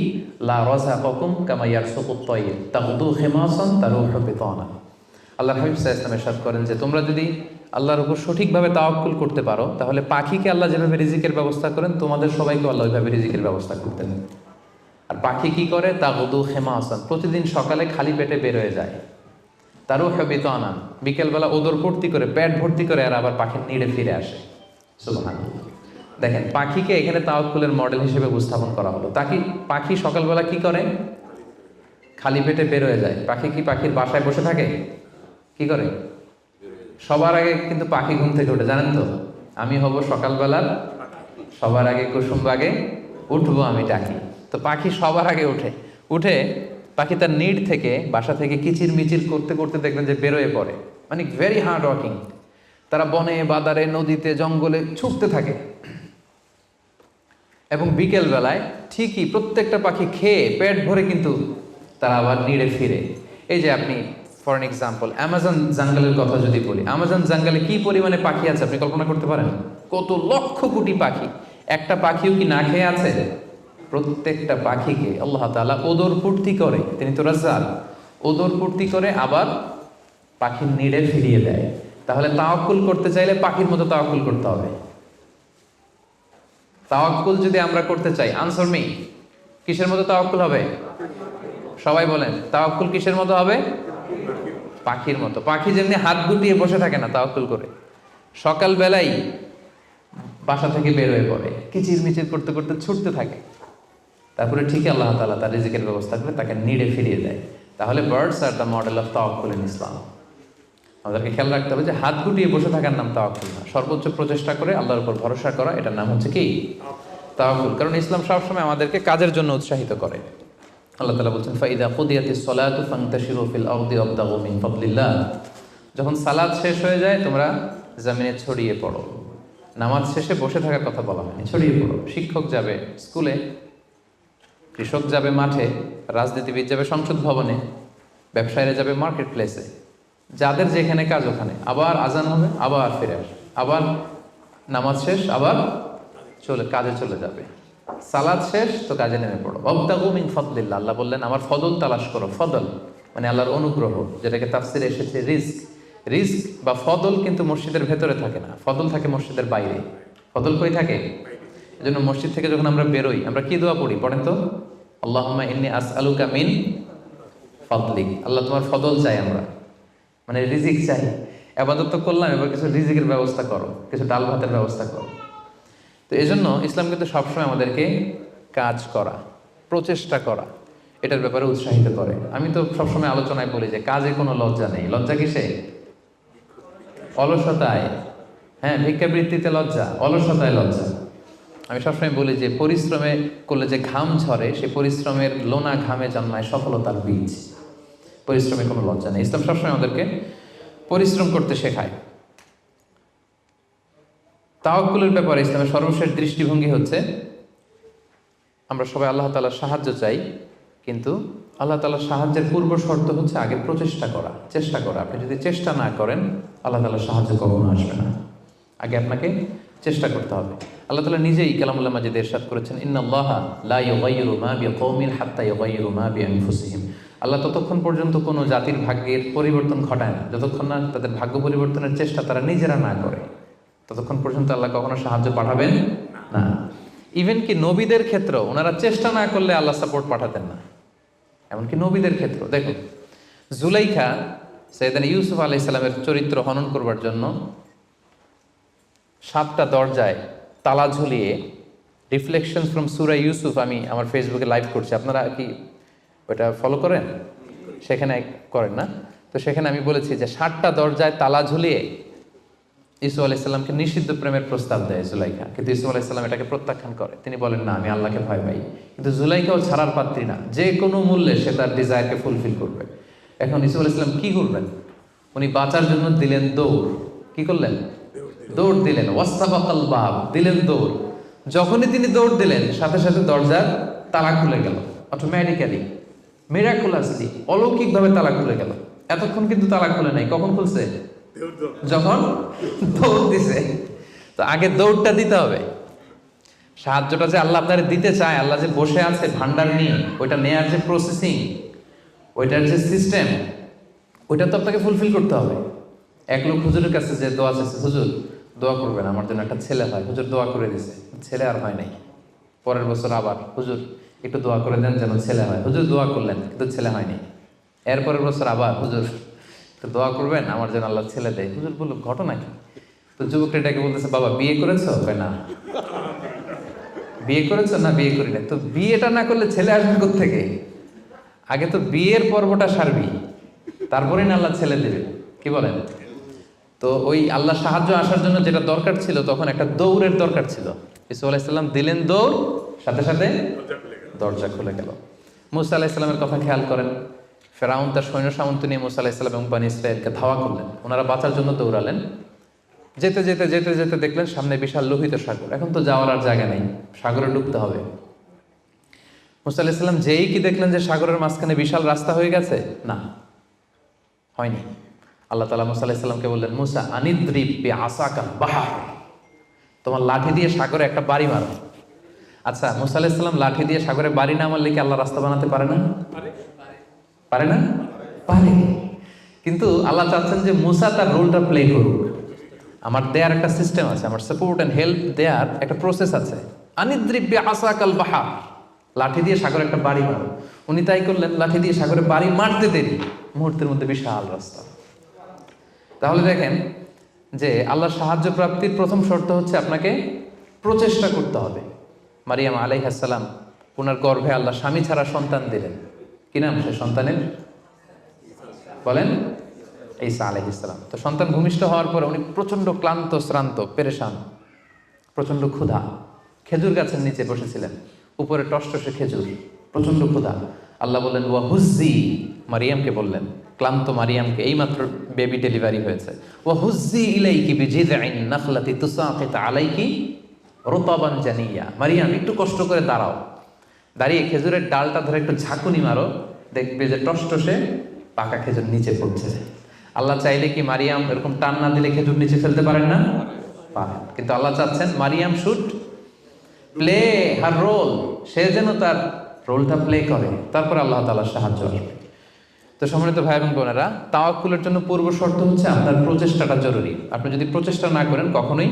লা রাযাকাকুম কামা ইয়ারযুকুত তায়র তাগদু খিমাসান তারুহু বিতানা। আল্লাহর হাবিব সাল্লাল্লাহু আলাইহি ওয়াসাল্লাম ইরশাদ করেন যে তোমরা যদি আল্লাহর উপর সঠিকভাবে তাওয়াক্কুল করতে পারো, তাহলে পাখিকে আল্লাহ যেভাবে রিজিকের ব্যবস্থা করেন, তোমাদের সবাইকে আল্লাহ ওইভাবে রিজিকের ব্যবস্থা করতেন। আর পাখি কি করে? তাগদু খিমাসান, প্রতিদিন সকালে খালি পেটে বের হয়ে যায়। তারুহু বিতানা, বিকেলবেলা ওদর ভর্তি করে, পেট ভর্তি করে, আর আবার পাখির নিড়ে ফিরে আসে। সুবহানাল্লাহ। দেখেন, পাখিকে এখানে তাওয়াক্কুলের মডেল হিসেবে উপস্থাপন করা হলো। পাখি সকালবেলা কি করে? খালি পেটে বের হয়ে যায়। পাখি কি পাখির বাসায় বসে থাকে? কি করে? সবার আগে কিন্তু পাখি ঘুম থেকে ওঠে, জানেন তো? আমি হব সকালবেলার সবার আগে কুসুম বাগে উঠবো আমি ডাকি। তো পাখি সবার আগে উঠে পাখি তার নিড থেকে, বাসা থেকে কিচির মিচির করতে করতে দেখবেন যে বেরোয় পড়ে। মানে ভেরি হার্ড ওয়ার্কিং। তারা বনে বাদারে নদীতে জঙ্গলে ছুটতে থাকে, এবং বিকেল বেলায় ঠিকই প্রত্যেকটা পাখি খেয়ে পেট ভরে কিন্তু তারা আবার নিড়ে ফিরে। এই যে আপনি ফর এন এক্সাম্পল অ্যামাজন জঙ্গলের কথা যদি বলি, অ্যামাজন জঙ্গলে কি পরিমাণে পাখি আছে আপনি কল্পনা করতে পারেন? কত লক্ষ কোটি পাখি। একটা পাখিও কি না খেয়ে আছে? প্রত্যেকটা পাখিকে আল্লাহ তাআলা ওদর পূর্তি করে, তিনি তো রাজ্জাক, ওদর পূর্তি করে আবার পাখির নিড়ে ফিরিয়ে দেয়। তাহলে তাওয়াক্কুল করতে চাইলে পাখির মতো তাওয়াক্কুল করতে হবে। তাওয়াক্কুল যদি আমরা করতে চাই, আনসার মি, কিসের মতো তাওয়াক্কুল হবে? সবাই বলেন, তাওয়াক্কুল কিসের মতো হবে? পাখির মতো। পাখি যেমনি হাত গুটিয়ে বসে থাকে না তাওয়াক্কুল করে, সকালবেলাই বাসা থেকে বের হয়ে পড়ে, কিচির মিচির করতে করতে ছুটতে থাকে, তারপরে ঠিকই আল্লাহ তাআলা তার রিজিকের ব্যবস্থা করে তাকে নিড়ে ফিরিয়ে দেয়। তাহলে birds are the model of তাওয়াক্কুল ইন ইসলাম। আমাদেরকে খেয়াল রাখতে হবে যে হাত গুটিয়ে বসে থাকার নাম তাওয়াক্কুল না, সর্বোচ্চ প্রচেষ্টা করে আল্লাহর উপর ভরসা করা, এটার নাম হচ্ছে কি? তাওয়াক্কুল। কারণ ইসলাম সবসময় আমাদেরকে কাজের জন্য উৎসাহিত করে। আল্লাহ তাআলা বলছেন, ফাইদা কুদিয়াতিস সালাতু ফান্তাশিরু ফিল আরদি ওয়াবতাগু মিন ফাদলিল্লাহ। যখন সালাত শেষ হয়ে যায় তোমরা জমিনে ছড়িয়ে পড়ো। নামাজ শেষে বসে থাকার কথা বলা হয়নি, ছড়িয়ে পড়ো। শিক্ষক যাবে স্কুলে, কৃষক যাবে মাঠে, রাজনীতিবিদ যাবে সংসদ ভবনে, ব্যবসায়ীরা যাবে মার্কেট প্লেসে, যাদের যেখানে কাজ ওখানে। আবার আজান হবে, আবার ফিরে আসবে, আবার নামাজ শেষ, আবার কাজে চলে যাবে। সালাত শেষ তো কাজে নেমে পড়ো। ওয়াবতাগু মিন ফাদলিল্লাহ, আল্লাহ বললেন আমার ফদল তালাশ করো। ফদল মানে আল্লাহর অনুগ্রহ, যেটাকে তাফসিরে এসেছে রিস্ক। রিস্ক বা ফদল কিন্তু মসজিদের ভেতরে থাকে না, ফদল থাকে মসজিদের বাইরে। ফদল কই থাকে? এজন্য মসজিদ থেকে যখন আমরা বেরোই আমরা কি দোয়া পড়ি পড়েন তো? আল্লাহুম্মা ইন্নী আসআলুকা মিন ফাদলিক, আল্লাহ তোমার ফদল চাই আমরা, মানে রিজিক চাই। ইবাদত তো করলাম, এবার কিছু রিজিকের ব্যবস্থা করো, কিছু ডাল ভাতের ব্যবস্থা করো। তো এই জন্য ইসলাম কিন্তু সবসময় আমাদেরকে কাজ করা, প্রচেষ্টা করা, এটার ব্যাপারে উৎসাহিত করে। আমি তো সবসময় আলোচনায় বলি যে কাজে কোনো লজ্জা নেই। লজ্জা কিসে? অলসতায়। হ্যাঁ, ভিক্ষাবৃত্তিতে লজ্জা, অলসতায় লজ্জা। আমি সবসময় বলি যে পরিশ্রমে করলে যে ঘাম ঝরে, সেই পরিশ্রমের লোনা ঘামে জন্মায় সফলতার বীজ। পরিশ্রমে কোনো লজ্জা নেই। ইসলাম সবসময় আমাদেরকে পরিশ্রম করতে শেখায়। তাওয়াক্কুলের ব্যাপারে ইসলামের সর্বশেষ দৃষ্টিভঙ্গি হচ্ছে আমরা সবাই আল্লাহ তাআলার সাহায্য চাই, কিন্তু আল্লাহ তাআলার সাহায্যের পূর্ব শর্ত হচ্ছে আগে প্রচেষ্টা করা, চেষ্টা করা। আপনি যদি চেষ্টা না করেন আল্লাহ তাআলার সাহায্য কখনো আসবে না। আগে আপনাকে চেষ্টা করতে হবে। আল্লাহ তাআলা নিজেই কালামুল্লাহ মাজিদে ইরশাদ করেছেন, ইন্নাল্লাহা লা ইউগাইয়িরু মা বিকওমিন হাত্তা ইউগাইয়িরু মা বিআনফুসিহিম। আল্লাহ ততক্ষণ পর্যন্ত কোনো জাতির ভাগ্যের পরিবর্তন ঘটায় না যতক্ষণ না তাদের ভাগ্য পরিবর্তনের চেষ্টা তারা নিজেরা না করে, ততক্ষণ পর্যন্ত আল্লাহ কখনো সাহায্য পাঠাবেন না। ইভেন কি নবীদের ক্ষেত্রেও ওনারা চেষ্টা না করলে আল্লাহ সাপোর্ট পাঠাতেন না। এমনকি নবীদের ক্ষেত্র দেখুন, জুলাইখা সাইয়েদনা ইউসুফ আলাইহিস সালামের চরিত্র হনন করবার জন্য 7টা দরজায় তালা ঝুলিয়ে, রিফ্লেকশনস ফ্রম সূরা ইউসুফ আমি আমার ফেসবুকে লাইভ করছি, আপনারা কি ওটা ফলো করেন? সেখানে করেন না? তো সেখানে আমি বলেছি যে 7টা দরজায় তালা ঝুলিয়ে ইউসুফ আলাইহিস সালামকে নিষিদ্ধ প্রেমের প্রস্তাব দেয় জুলাইখা, কিন্তু ইউসুফ আলাইহিস সালাম এটাকে প্রত্যাখ্যান করে। তিনি বলেন না, আমি আল্লাহকে ভয় পাই। কিন্তু জুলাইখাও ছাড়ার পাত্রী না, যে কোনো মূল্যে সে তার ডিজায়ারকে ফুলফিল করবে। এখন ইউসুফ আলাইহিস সালাম কি করবেন? উনি বাঁচার জন্য দিলেন দৌড়। কি করলেন? দৌড় দিলেন। ওয়াস্তাবাকাল বাব, দিলেন দৌড়। যখনই তিনি দৌড় দিলেন সাথে সাথে দরজার তালা খুলে গেল, অটোমেটিক্যালি, মিরাকুলাসলি, অলৌকিকভাবে তালা খুলে গেল। এতক্ষণ কিন্তু তালা খুলে নাই। কখন খুলছে? যখন দৌড় দিছে। তো আগে দৌড়টা দিতে হবে। সাহায্যটা যে আল্লাহ আপনার দিতে চায়, আল্লাহ যে বসে আছে ভান্ডার নিয়ে, ওইটা নেয়ার যে প্রসেসিং, ওইটার যে সিস্টেম, ওইটা তো আপনাকে ফুলফিল করতে হবে। এক লোক হুজুরের কাছে যে দোয়া চাইছে, হুজুর দোয়া করবেন আমার জন্য একটা ছেলে হয়। হুজুর দোয়া করে দিছে, ছেলে আর হয় নাই। পরের বছর আবার, হুজুর একটু দোয়া করে দেন যেন ছেলে হয়। হুজুর দোয়া করলেন কিন্তু ছেলে হয়নি। এরপরের বছর আবার, হুজুর তো দোয়া করবেন আমার যেন আল্লাহ ছেলে দেয়। হুজুর বলল ঘটনা কি? তো যুবকটা এটাকে বলতেছে, বাবা বিয়ে করেছো? না। বিয়ে করেছো? না, বিয়ে করি না। তো বিয়েটা না করলে ছেলে আসবে কোত্থেকে? আগে তো বিয়ের পর্বটা সারবি, তারপরে না আল্লাহ ছেলে দেবে। কি বলেন? তো ওই আল্লাহ সাহায্য আসার জন্য যেটা দরকার ছিল, তখন একটা দৌড়ের দরকার ছিল। ইসুফ আলাইহিস সালাম দিলেন দৌড়, সাথে সাথে দরজা খুলে গেল। মুসা আলাইহিস সালামের কথা খেয়াল করেন। ফেরাউন তার সৈন্য সামন্ত নিয়ে মুসা আলাইহিস সালাম এবং বনী ইসরাঈলকে ধাওয়া করলেন। ওনারা বাঁচার জন্য দৌড়ালেন। যেতে যেতে যেতে যেতে দেখলেন সামনে বিশাল লোহিত সাগর। এখন তো যাওয়ার আর জায়গা নেই, সাগরে ডুবতে হবে। মুসা আলাইহিস সালাম যেই কি দেখলেন যে সাগরের মাঝখানে বিশাল রাস্তা হয়ে গেছে, না, হয়নি। আল্লাহ তাআলা মুসা আলাইহিস সালামকে বললেন, মুসা আনিদ্রিব বিআসাকাল বাহর, তোমার লাঠি দিয়ে সাগরে একটা বাড়ি মারো। আচ্ছা, মুসা আলাইহিস সালাম লাঠি দিয়ে সাগরে বাড়ি না মারলে কি আল্লাহ রাস্তা বানাতে পারে না? পারে না? পারে। কিন্তু আল্লাহ চাচ্ছেন যে মুসা তার রোলটা প্লে করুক। আমার দেয়ার একটা সিস্টেম আছে, আমার সাপোর্ট এন্ড হেল্প দেয়ার একটা প্রসেস আছে। আনিদ্রিব বিআসাকাল বাহর, লাঠি দিয়ে সাগরে একটা বাড়ি মারো। উনি তাই করলেন, লাঠি দিয়ে সাগরে বাড়ি মারতে দেরি, মুহূর্তের মধ্যে বিশাল রাস্তা। তাহলে দেখেন যে আল্লাহর সাহায্য প্রাপ্তির প্রথম শর্ত হচ্ছে আপনাকে প্রচেষ্টা করতে হবে। মারিয়াম আলাইহিস সালাম, ওনার গর্ভে আল্লাহ স্বামী ছাড়া সন্তান দিলেন। কি নাম সে সন্তানের? বলেন, ঈসা আলাইহিস সালাম। তো সন্তান ভূমিষ্ঠ হওয়ার পরে উনি প্রচন্ড ক্লান্ত, শ্রান্ত, পেরেশান, প্রচন্ড ক্ষুধা। খেজুর গাছের নিচে বসেছিলেন, উপরে টসটসে খেজুর, প্রচন্ড ক্ষুধা। আল্লাহ বললেন ওয়া হুজ্জি, মারিয়ামকে বললেন, ক্লান্ত মারিয়ামকে, এইমাত্র বেবি ডেলিভারি হয়েছে, ওয়া হুজ্জি ইলাইকি বিজিযআইন নাখলাতি তুসাকিত আলাইকি রুতাবান জানিয়া। মারিয়াম একটু কষ্ট করে দাঁড়াও, দাঁড়িয়ে খেজুরের ডালটা ধরে একটু ঝাঁকুনি মারো, দেখবে যে টসটসে পাকা খেজুর নিচে পড়ছে। আল্লাহ চাইলে কি মারিয়াম এরকম টান না দিলে খেজুর নিচে ফেলতে পারেন না? পারেন। কিন্তু আল্লাহ চাচ্ছেন Maryam should play her role, সে যেন তার রোলটা প্লে করে, তারপরে আল্লাহ তাআলার সাহায্য আসবে। তো সম্মানিত ভাই এবং বোনেরা, তাওয়াক্কুলের জন্য পূর্ব শর্ত হচ্ছে আপনার প্রচেষ্টাটা জরুরি। আপনি যদি প্রচেষ্টা না করেন কখনোই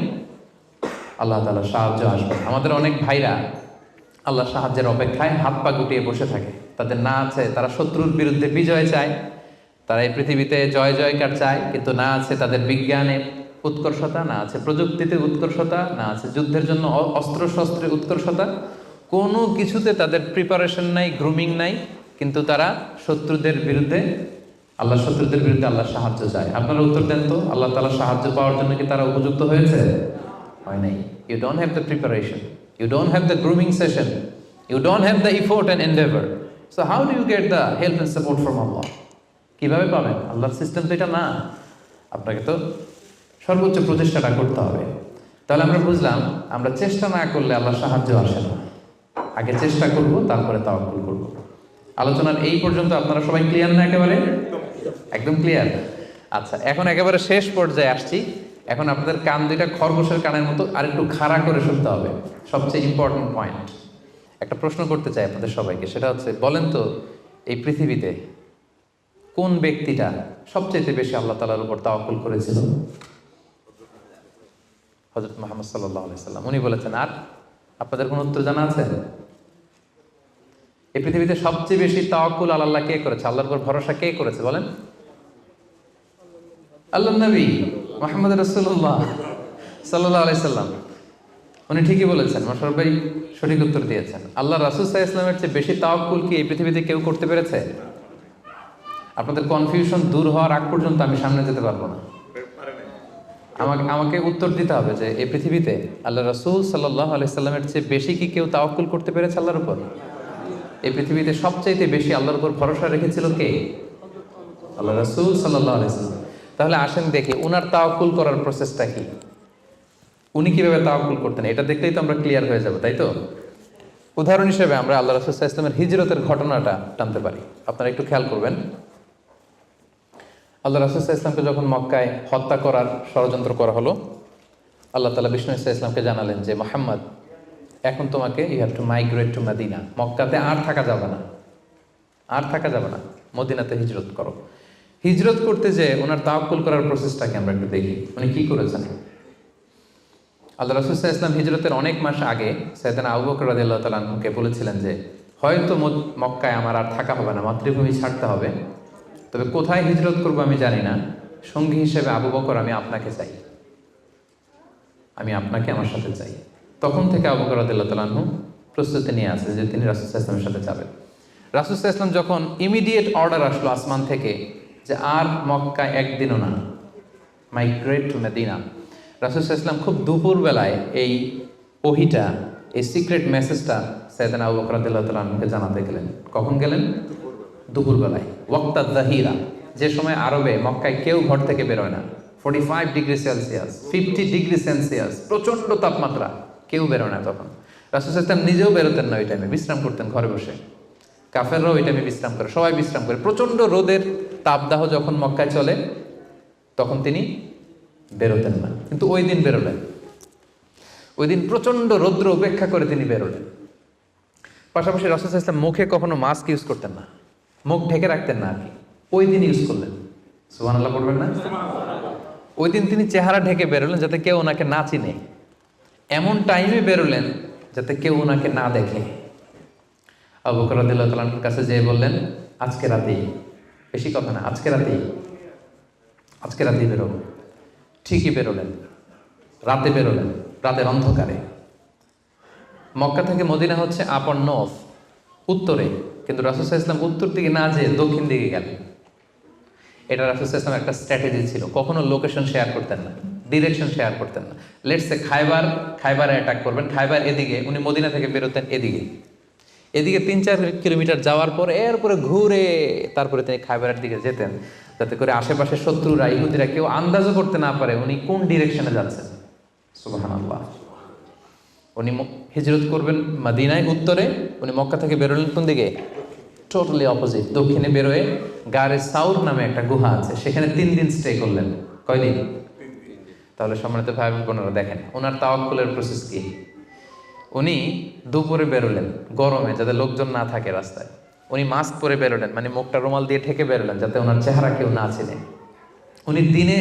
আল্লাহ তাআলার সাহায্য আসবে। আমাদের অনেক ভাইরা আল্লাহর সাহায্যের অপেক্ষায় হাত পা গুটিয়ে বসে থাকে, তাদের না আছে তারা শত্রুর বিরুদ্ধে বিজয় চায়, তারা এই পৃথিবীতে জয় জয়কার চায়, কিন্তু না আছে তাদের বিজ্ঞানে উৎকর্ষতা, না আছে প্রযুক্তিতে উৎকর্ষতা, না আছে যুদ্ধের জন্য অস্ত্র শস্ত্রের উৎকর্ষতা, কোনো কিছুতে তাদের প্রিপারেশন নাই, গ্রুমিং নাই, কিন্তু তারা শত্রুদের বিরুদ্ধে শত্রুদের বিরুদ্ধে আল্লাহর সাহায্য চায়। আপনারা উত্তর দেন তো, আল্লাহ তাআলার সাহায্য পাওয়ার জন্য কি তারা উপযুক্ত হয়েছে? হয় নাই। You don't have the preparation, you don't have the grooming session, you don't have the effort and endeavour, so how do you get the help and support from Allah? কিভাবে পাবেন? আল্লাহর সিস্টেম তো এটা না। আপনাকে তো সর্বোচ্চ প্রচেষ্টাটা করতে হবে। তাহলে আমরা বুঝলাম, আমরা চেষ্টা না করলে আল্লাহর সাহায্য আসে না। আগে চেষ্টা করব, তারপরে তাওয়াক্কুল করব। আলোচনার এই পর্যন্ত আপনারা সবাই ক্লিয়ার না? একেবারে একদম ক্লিয়ার। আচ্ছা, এখন একেবারে শেষ পর্যায়ে আসছি। এখন আপনাদের কান দুইটা খরগোশের কানের মতো আর একটু খাড়া করে শুনতে হবে। সবচেয়ে ইম্পর্টেন্ট পয়েন্ট। একটা প্রশ্ন করতে চাই আপনাদের সবাইকে, সেটা হচ্ছে, বলেন তো এই পৃথিবীতে কোন ব্যক্তিটা সবচেয়ে বেশি আল্লাহ তাআলার উপর তাওয়াক্কুল করেছিল? হযরত মুহাম্মদ সাল্লাল্লাহু আলাইহি সাল্লাম। উনি বলেছেন। আর আপনাদের কোন উত্তর জানা আছে? এই পৃথিবীতে সবচেয়ে বেশি তাওয়াক্কুল আল্লাহ কে করেছে? আল্লাহর উপর ভরসা কে করেছে বলেন? আল্লাহর নবী মুহাম্মদ রাসূলুল্লাহ সাল্লাল্লাহু আলাইহি সাল্লাম। উনি ঠিকই বলেছেন, মাশাআল্লাহ ভাই সঠিক উত্তর দিয়েছেন। আল্লাহ রাসূল সাল্লাল্লাহু আলাইহি ওয়াসাল্লামের চেয়ে বেশি তাওয়াক্কুল কি এই পৃথিবীতে কেউ করতে পেরেছে? আপনাদের কনফিউশন দূর হওয়ার আগ পর্যন্ত আমি সামনে যেতে পারবো না। আমাকে উত্তর দিতে হবে যে এই পৃথিবীতে আল্লাহ রাসূল সাল্লাল্লাহু আলাইহি সাল্লামের চেয়ে বেশি কি কেউ তাওয়াক্কুল করতে পেরেছে আল্লাহর উপর? এই পৃথিবীতে সবচাইতে বেশি আল্লাহর উপর ভরসা রেখেছিল কে? আল্লাহ রাসূল সাল্লাল্লাহু আলাইহি সাল্লাম। তাহলে আসেন দেখি উনার তাওয়াক্কুল করার প্রসেসটা কি, উনি কিভাবে তাওয়াক্কুল করতেন। এটা দেখলেই তো আমরা ক্লিয়ার হয়ে যাব, তাই তো? উদাহরণ হিসেবে আমরা আল্লাহ রাসূল সাল্লাল্লাহু আলাইহি ওয়াসাল্লামের হিজরতের ঘটনাটা টানতে পারি। আপনারা একটু খেয়াল করবেন। আল্লাহ রাসূল সাল্লাল্লাহু আলাইহি ওয়াসাল্লামকে যখন মক্কায় হত্যা করার ষড়যন্ত্র করা হলো, আল্লাহ তাআলা বিষ্ণু সাল্লাল্লাহু আলাইহি ওয়াসাল্লামকে জানালেন যে মুহাম্মদ, এখন তোমাকে you have to migrate to Medina. মক্কাতে আর থাকা যাবে না, আর থাকা যাবে না, মদিনাতে হিজরত করো। হিজরত করতে যে ওনার তাওয়াক্কুল করার প্রসেসটাকে আমরা একটু দেখি, উনি কি করেছেন। আল্লাহ রাসূল সাল্লাল্লাহু আলাইহি ওয়াসাল্লাম হিজরতের অনেক মাস আগে সাইয়েদনা আবু বকর রাদিয়াল্লাহু তাআলা আনহুকে বলেছিলেন যে হয়তো মক্কায় আমার আর থাকা হবে না, মাতৃভূমি ছাড়তে হবে, তবে কোথায় হিজরত করবো আমি জানি না, সঙ্গী হিসেবে আবু বকর আমি আপনাকে চাই, আমি আপনাকে আমার সাথে চাই। তখন থেকে আবু বকর রাদিয়াল্লাহু তাআলা আনহু প্রস্তুতি নিয়ে আছে যে তিনি রাসূল সাল্লাল্লাহু আলাইহি ওয়াসাল্লামের সাথে যাবেন। রাসূল সাল্লাল্লাহু আলাইহি ওয়াসাল্লাম যখন ইমিডিয়েট অর্ডার আসলো আসমান থেকে যে আর মক্কায় একদিনও না, মাইগ্রেট টু মদিনা, রাসূল সাল্লাল্লাহু আলাইহি ওয়াসাল্লাম খুব দুপুরবেলায় এই ওহীটা, এই সিক্রেট মেসেজটা সাইয়েদনা আবু বকর রাদিয়াল্লাহু তাআলা আনহুকে জানাতে গেলেন। কখন গেলেন? দুপুরবেলায়, ওয়াক্তা যাহিরা, যে সময় আরবে মক্কায় কেউ ঘর থেকে বেরোয় না। 45 ডিগ্রি সেলসিয়াস, 50 ডিগ্রি সেলসিয়াস, প্রচণ্ড তাপমাত্রা, কেউ বেরোয় না তখন। রাসূল সাল্লাল্লাহু আলাইহি ওয়াসাল্লাম নিজেও বেরোতেন না ওই টাইমে, বিশ্রাম করতেন ঘরে বসে। কাফেররাও ওই টাইমে বিশ্রাম করে, সবাই বিশ্রাম করে। প্রচণ্ড রোদের তাপদাহ যখন মক্কায় চলে তখন তিনি বেরোতেন না, কিন্তু ওই দিন বেরোলেন। ওই দিন প্রচণ্ড রৌদ্র উপেক্ষা করে তিনি বেরোলেন। পাশাপাশি রাসূল সাল্লাল্লাহু আলাইহি ওয়াসাল্লাম মুখে কখনো মাস্ক ইউজ করতেন না, মুখ ঢেকে রাখতেন না আর কি, ওই দিন ইউজ করলেন। সুবহানাল্লাহ পড়বেন না? ওই দিন তিনি চেহারা ঢেকে বেরোলেন যাতে কেউ ওনাকে না চিনে, এমন টাইমে বেরোলেন যাতে কেউ ওনাকে না দেখে। আবু বকর রাদিয়াল্লাহু তাআলার কাছে যেয়ে বললেন, আজকে রাতেই, বেশি কথা না, আজকে রাতেই, আজকে রাতেই বেরোবো। ঠিকই বেরোলেন, রাতে বেরোলেন, রাতের অন্ধকারে। মক্কা থেকে মদিনা হচ্ছে আপ অন নর্থ, উত্তরে, কিন্তু রাসূল সাল্লাল্লাহু আলাইহি ওয়াসাল্লাম উত্তর দিকে না যেয়ে দক্ষিণ দিকে গেলেন। এটা রাসূল সাল্লাল্লাহু আলাইহি ওয়াসাল্লামের একটা স্ট্র্যাটেজি ছিল, কখনো লোকেশন শেয়ার করতেন না, ডিরেকশন শেয়ার করতেন না। লেটস সে খাইবারে অ্যাটাক করবেন, খাইবার এদিকে, উনি মদিনা থেকে বেরোতেন এদিকে, এদিকে 3-4 কিলোমিটার যাওয়ার পর এরপরে ঘুরে তারপরে তিনি খাইবারের দিকে যেতেন, যাতে করে আশেপাশে শত্রুরা, ইহুদিরা কেউ আন্দাজও করতে না পারে উনি কোন ডিরেকশনে যাচ্ছেন। সুবহানাল্লাহ। উনি হিজরত করবেন মদিনায় উত্তরে, উনি মক্কা থেকে বেরোলেন কোন দিকে? টোটালি অপোজিট, দক্ষিণে বেরোয় গারে সাউর নামে একটা গুহা আছে, সেখানে 3 দিন স্টে করলেন। কয়দিন? তাহলে সম্মানিত ভাই বোনেরা দেখেন ওনার তাওয়াক্কুলের প্রসেস কি। উনি দুপুরে বেরোলেন গরমে, যাতে লোকজন না থাকে রাস্তায়। উনি মাস্ক পরে বেরোলেন, মানে মুখটা রুমাল দিয়ে ঢেকে বেরোলেন যাতে ওনার চেহারা কেউ না চেনে। উনি দিনে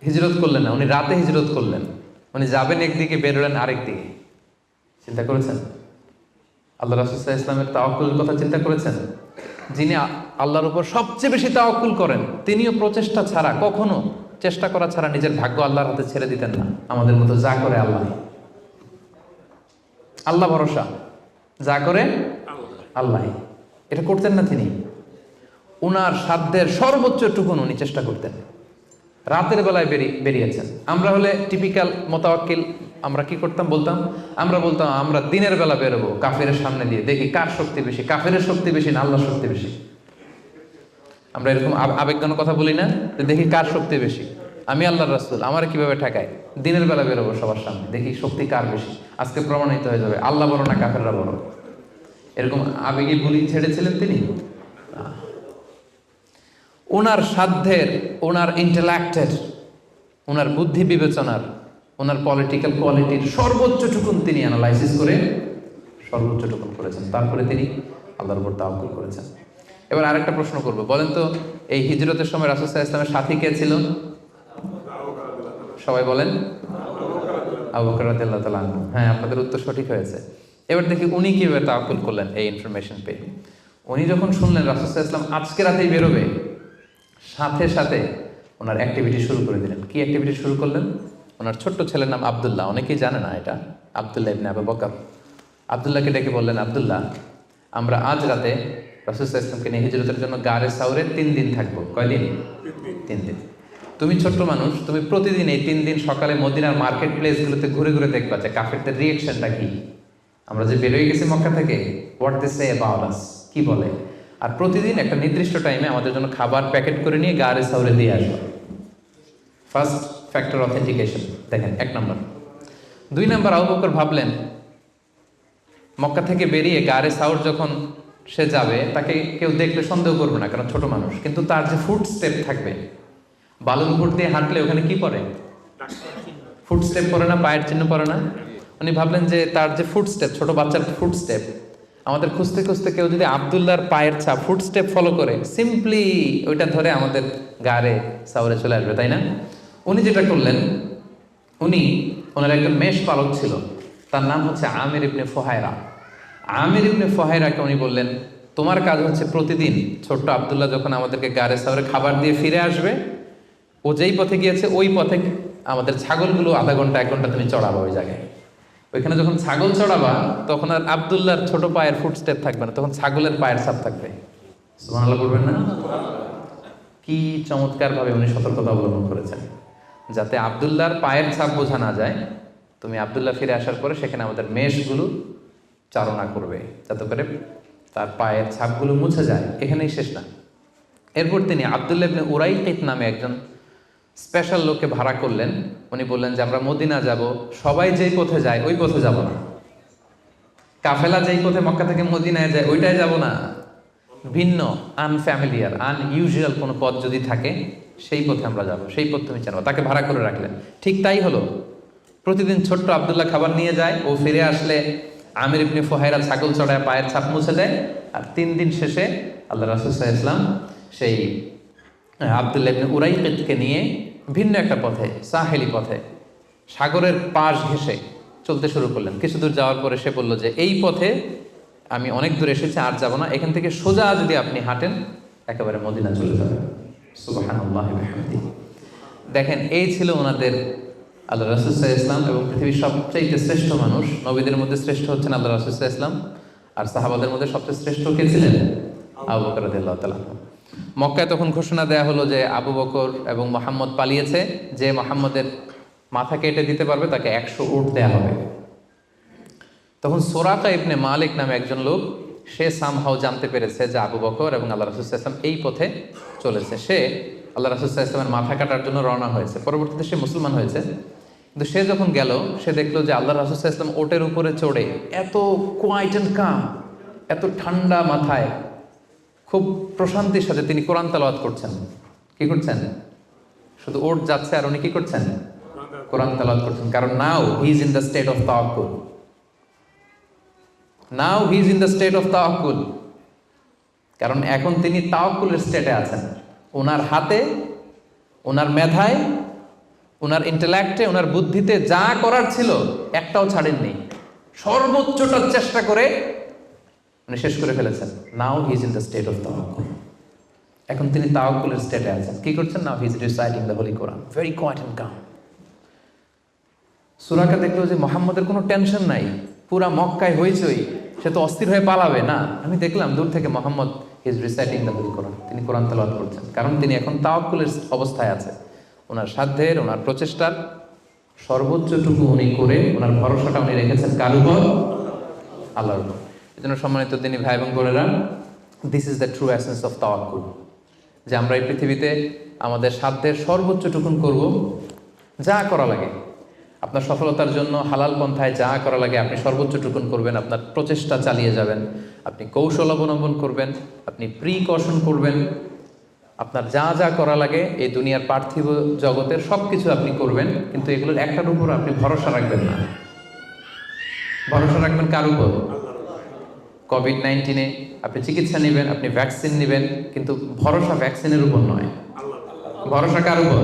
হিজরত করলেন না, উনি রাতে হিজরত করলেন। উনি যাবেন একদিকে, বেরোলেন আরেক দিকে। চিন্তা করেছেন আল্লাহ রাসূল সাল্লাল্লাহু আলাইহি ওয়াসাল্লামের তাওয়াক্কুলের কথা? চিন্তা করেছেন? যিনি আল্লাহর উপর সবচেয়ে বেশি তাওয়াক্কুল করেন, তিনিও প্রচেষ্টা ছাড়া, কখনো চেষ্টা করা ছাড়া নিজের ভাগ্য আল্লাহর হাতে ছেড়ে দিতেন না। আমাদের মতো যা করে আল্লাহ, আল্লাহ ভরসা, যা করে আল্লাহ, এটা করতেন না তিনি। উনার সাধ্যের সর্বোচ্চ টুকুন উনি চেষ্টা করতেন। রাতের বেলায় বেরিয়েছেন। আমরা হলে টিপিক্যাল মোতাওয়াক্কিল, আমরা কি করতাম? আমরা বলতাম আমরা দিনের বেলা বেরোবো কাফেরের সামনে দিয়ে, দেখি কার শক্তি বেশি, কাফেরের শক্তি বেশি না আল্লাহর শক্তি বেশি। আমরা এরকম আবেগঘন কথা বলি না, যে দেখি কার শক্তি বেশি, আমি আল্লাহর রাসূল, আমার কিভাবে ঠেকায়। দিনের বেলা বেরোবো সবার সামনে, দেখি শক্তি কার বেশি, আজকে প্রমাণিত হয়ে যাবে আল্লাহ বড় না কাফেররা বড়। এরকম আবেগী বুলি ছেড়েছিলেন তিনি। ওনার সাধ্যের, ওনার ইন্টেলেক্টের, ওনার বুদ্ধি বিবেচনার, ওনার পলিটিক্যাল কোয়ালিটির সর্বোচ্চ টুকুন তিনি অ্যানালাইসিস করে সর্বোচ্চ টুকুন করেছেন। তারপরে তিনি আল্লাহর উপর তাওয়াক্কুল করেছেন। এবার আরেকটা প্রশ্ন করব, বলেন তো এই হিজরতের সময় রাসূল সাল্লাল্লাহু আলাইহি ওয়াসাল্লামের সাথী কে ছিল? সবাই বলেন আবু বকর রাদিয়াল্লাহু তাআলা আনহু। হ্যাঁ, আপনাদের উত্তর সঠিক হয়েছে। এবার দেখি উনি কিভাবে তাওয়াক্কুল করলেন এই ইনফরমেশন পেয়ে। উনি যখন শুনলেন রাসূল সাল্লাল্লাহু আলাইহি ওয়াসাল্লাম আজকে রাতেই বেরোবে, সাথে সাথে ওনার অ্যাক্টিভিটি শুরু করে দিলেন। কি অ্যাক্টিভিটি শুরু করলেন? ওনার ছোট্ট ছেলের নাম আব্দুল্লাহ, অনেকেই জানে না এটা, আব্দুল্লাহ ইবনে আবু বকর। আব্দুল্লাহকে ডেকে বললেন, আব্দুল্লাহ, আমরা আজ রাতে রাসূল সাল্লাল্লাহু আলাইহি ওয়াসাল্লামকে নিয়ে হিজরতের জন্য গারে সাউরে 3 দিন থাকবো। কয়দিন? 3 দিন। তুমি ছোট্ট মানুষ, তুমি প্রতিদিন এই 3 দিন সকালে মদিনার মার্কেট প্লেসগুলোতে ঘুরে ঘুরে দেখবা যে কাফেরদের রিয়েকশনটা কি। আমরা যে বেরোয় গেছি মক্কা থেকে, what they say about us, কি বলে। আর প্রতিদিন একটা নির্দিষ্ট টাইমে আমাদের জন্য খাবার প্যাকেট করে নিয়ে গারে সাউরে দিয়ে আসবে। ফার্স্ট ফ্যাক্টর অথেন্টিকেশন, দেখেন 1 নম্বর। 2 নম্বর, আবু বকর ভাবলেন মক্কা থেকে বেরিয়ে গারে সাউর যখন সে যাবে, তাকে কেউ দেখলে সন্দেহ করবে না, কারণ ছোট মানুষ। কিন্তু তার যে ফুট স্টেপ থাকবে, বালুর উপর দিয়ে হাঁটলে ওখানে কি পড়ে? ফুট স্টেপ পড়ে না, পায়ের চিহ্ন পড়ে না? উনি ভাবলেন যে তার যে ফুট স্টেপ, ছোট বাচ্চার ফুট স্টেপ, আমাদের খুঁজতে খুঁজতে কেউ যদি আব্দুল্লাহর পায়ের ছাপ, ফুট স্টেপ ফলো করে, সিম্পলি ওইটা ধরে আমাদের গারে সাউরে চলে আসবে, তাই না? উনি যেটা করলেন, ওনার একজন মেষ পালক ছিল, তার নাম হচ্ছে আমির ইবনে ফুহায়রা। আমির ইবনে ফুহায়রাকে উনি বললেন, তোমার কাজ হচ্ছে প্রতিদিন ছোট্ট আব্দুল্লাহ যখন আমাদেরকে গারে সাউরে খাবার দিয়ে ফিরে আসবে, ও যেই পথে গিয়েছে ওই পথে আমাদের ছাগলগুলো আধা ঘন্টা 1 ঘন্টা তুমি চড়াবা ওই জায়গায়। ওইখানে যখন ছাগল চড়াবা, তখন আর আব্দুল্লাহর ছোট পায়ের ফুট স্টেপ থাকবে না, তখন ছাগলের পায়ের ছাপ থাকবে। সুবহানাল্লাহ বলবেন না? কি চমৎকার ভাবে উনি সতর্কতা অবলম্বন করেছেন, যাতে আব্দুল্লাহর পায়ের ছাপ বোঝা না যায়। তুমি আব্দুল্লাহ ফিরে আসার পরে সেখানে আমাদের মেষগুলো চারণা করবে, যাতে করে তার পায়ের ছাপগুলো মুছে যায়। এখানেই শেষ না। এরপর তিনি আব্দুল্লাহ ইবনে উরাইকিত নামে একজন স্পেশাল লোককে ভাড়া করলেন। উনি বললেন যে আমরা মদিনা যাব, সবাই যেই পথে যায় ওই পথে যাব না, কাফেলা যেই পথে মক্কা থেকে মদিনায় যায় ওইটাই যাব না, ভিন্ন আনফ্যামিলিয়ার আনইউজুয়াল কোনো পথ যদি থাকে সেই পথে আমরা যাব, সেই পথ তুমি জানো। তাকে ভাড়া করে রাখলেন। ঠিক তাই হলো। প্রতিদিন ছোট্ট আব্দুল্লাহ খাবার নিয়ে যায়, ও ফিরে আসলে আমির ইবনে ফুহায়রা ছাগল চড়ায় পায়ের ছাপ মুছে দেয়। আর 3 দিন শেষে আল্লাহ রাসূল সাল্লাল্লাহু আলাইহি ওয়াসাল্লাম সেই আব্দুল্লাহ ইবনে উরাইকিতকে নিয়ে ভিন্ন একটা পথে, সাহেলি পথে, সাগরের পাশ ঘেঁষে চলতে শুরু করলেন। কিছু দূর যাওয়ার পরে সে বলল যে এই পথে আমি অনেক দূর এসেছি, আর যাব না, এখান থেকে সোজা যদি আপনি হাঁটেন একেবারে মদিনা চলে যাবেন। সুবহানাল্লাহি ওয়া বিহামদিহি। দেখেন, এই ছিল ওনাদের আল্লাহ রাসূল সাল্লাল্লাহু আলাইহি ওয়াসাল্লাম, এবং পৃথিবীর সবচেয়ে শ্রেষ্ঠ মানুষ। নবীদের মধ্যে শ্রেষ্ঠ হচ্ছেন আল্লাহ রাসূল সাল্লাল্লাহু আলাইহি ওয়াসাল্লাম, আর সাহাবাদের মধ্যে সবচেয়ে শ্রেষ্ঠ কে ছিলেন? আবু বকর রাদিয়াল্লাহু তাআলা। মক্কায় তখন ঘোষণা দেয়া হলো যে আবু বকর এবং মুহাম্মদ পালিয়েছে, যে মুহাম্মদের মাথা কেটে দিতে পারবে তাকে 100 উট দেয়া হবে। তখন সুরাকা ইবনে মালিক নামে একজন লোক, সে সামহাও জানতে পেরেছে যে আবু বকর এবং আল্লাহ রাসূল সাল্লাল্লাহু আলাইহি ওয়াসাল্লাম এই পথে চলেছে। সে আল্লাহ রাসূল সাল্লাল্লাহু আলাইহি ওয়াসাল্লামের মাথা কাটার জন্য রওনা হয়েছে। পরবর্তীতে সে মুসলমান হয়েছে। কিন্তু সে যখন গেল, সে দেখলো যে আল্লাহ রাসূল সাল্লাল্লাহু আলাইহি ওয়াসাল্লাম ওটের উপরে চড়ে এত কোয়াইট অ্যান্ড কাম, এত ঠান্ডা মাথায়, খুব প্রশান্তির সাথে তিনি কোরআন তেলাওয়াত করছেন। কি করছেন? শুধু ওট যাচ্ছে আর উনি কি করছেন? কোরআন তেলাওয়াত করছেন। কারণ now he is in the state of তাওয়াক্কুল। Now he is in the state of তাওয়াক্কুল, কারণ এখন তিনি তাওয়াক্কুলের স্টেটে আছেন। ওনার হাতে, ওনার মেধায়, ওনার ইন্টেলেক্টে, ওনার বুদ্ধিতে যা করার ছিল একটাও ছাড়েননি, সর্বোচ্চটা চেষ্টা করে উনি শেষ করে ফেলেছেন। Now he is in the state of তাওয়াক্কুল, এখন তিনি তাওয়াক্কুলের স্টেটে আছেন। কি করছেন? Now he is reciting the holy Quran, very quiet and calm. সূরাকে দেখলো যে মুহাম্মদের কোনো টেনশন নাই, পুরা মক্কায় হইচই, সে তো অস্থির হয়ে পালাবে না। আমি দেখলাম দূর থেকে Muhammad he is reciting the holy Quran, তিনি কোরআন তেলাওয়াত করছেন, কারণ তিনি এখন তাওয়াক্কুলের অবস্থায় আছে। ওনার সাধ্যের, ওনার প্রচেষ্টার সর্বোচ্চটুকু উনি করে ওনার ভরসাটা উনি রেখেছেন কার উপর? আল্লাহর উপর। এই জন্য সম্মানিত দিনী ভাই এবং বোনেরা, this is the true essence of তাওয়াক্কুল, যে আমরা এই পৃথিবীতে আমাদের সাধ্যের সর্বোচ্চটুকুন করব, যা করা লাগে আপনার সফলতার জন্য হালাল পন্থায় যা করা লাগে আপনি সর্বোচ্চটুকুন করবেন, আপনার প্রচেষ্টা চালিয়ে যাবেন, আপনি কৌশল অবলম্বন করবেন, আপনি প্রিকশন করবেন, আপনার যা যা করা লাগে এই দুনিয়ার পার্থিব জগতের সব কিছু আপনি করবেন, কিন্তু এগুলোর একটার উপর আপনি ভরসা রাখবেন না। ভরসা রাখবেন কার উপর? কোভিড-19 আপনি চিকিৎসা নেবেন, আপনি ভ্যাকসিন নেবেন, কিন্তু ভরসা ভ্যাকসিনের উপর নয়, ভরসা কার উপর?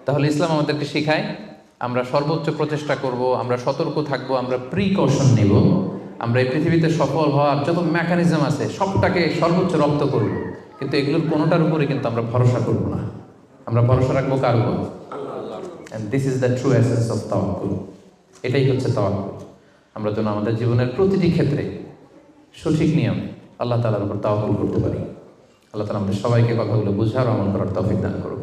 তাহলে ইসলাম আমাদেরকে শেখায় আমরা সর্বোচ্চ প্রচেষ্টা করব, আমরা সতর্ক থাকব, আমরা প্রিকশন নেব, আমরা এই পৃথিবীতে সফল হওয়ার যত মেকানিজম আছে সবটাকে সর্বোচ্চ রপ্ত করব, কিন্তু এগুলোর কোনোটার উপরে কিন্তু আমরা ভরসা করব না। আমরা ভরসা রাখবো কার উপর? And this is the true essence of তাওয়াক্কুল। এটাই হচ্ছে তাওয়াক্কুল। আমরা যেন আমাদের জীবনের প্রতিটি ক্ষেত্রে সঠিক নিয়মে আল্লাহ তাআলার উপর তাওয়াক্কুল করতে পারি। আল্লাহ তাআলা আমাদের সবাইকে কথাগুলো বুঝার ও আমল করার তৌফিক দান করুন।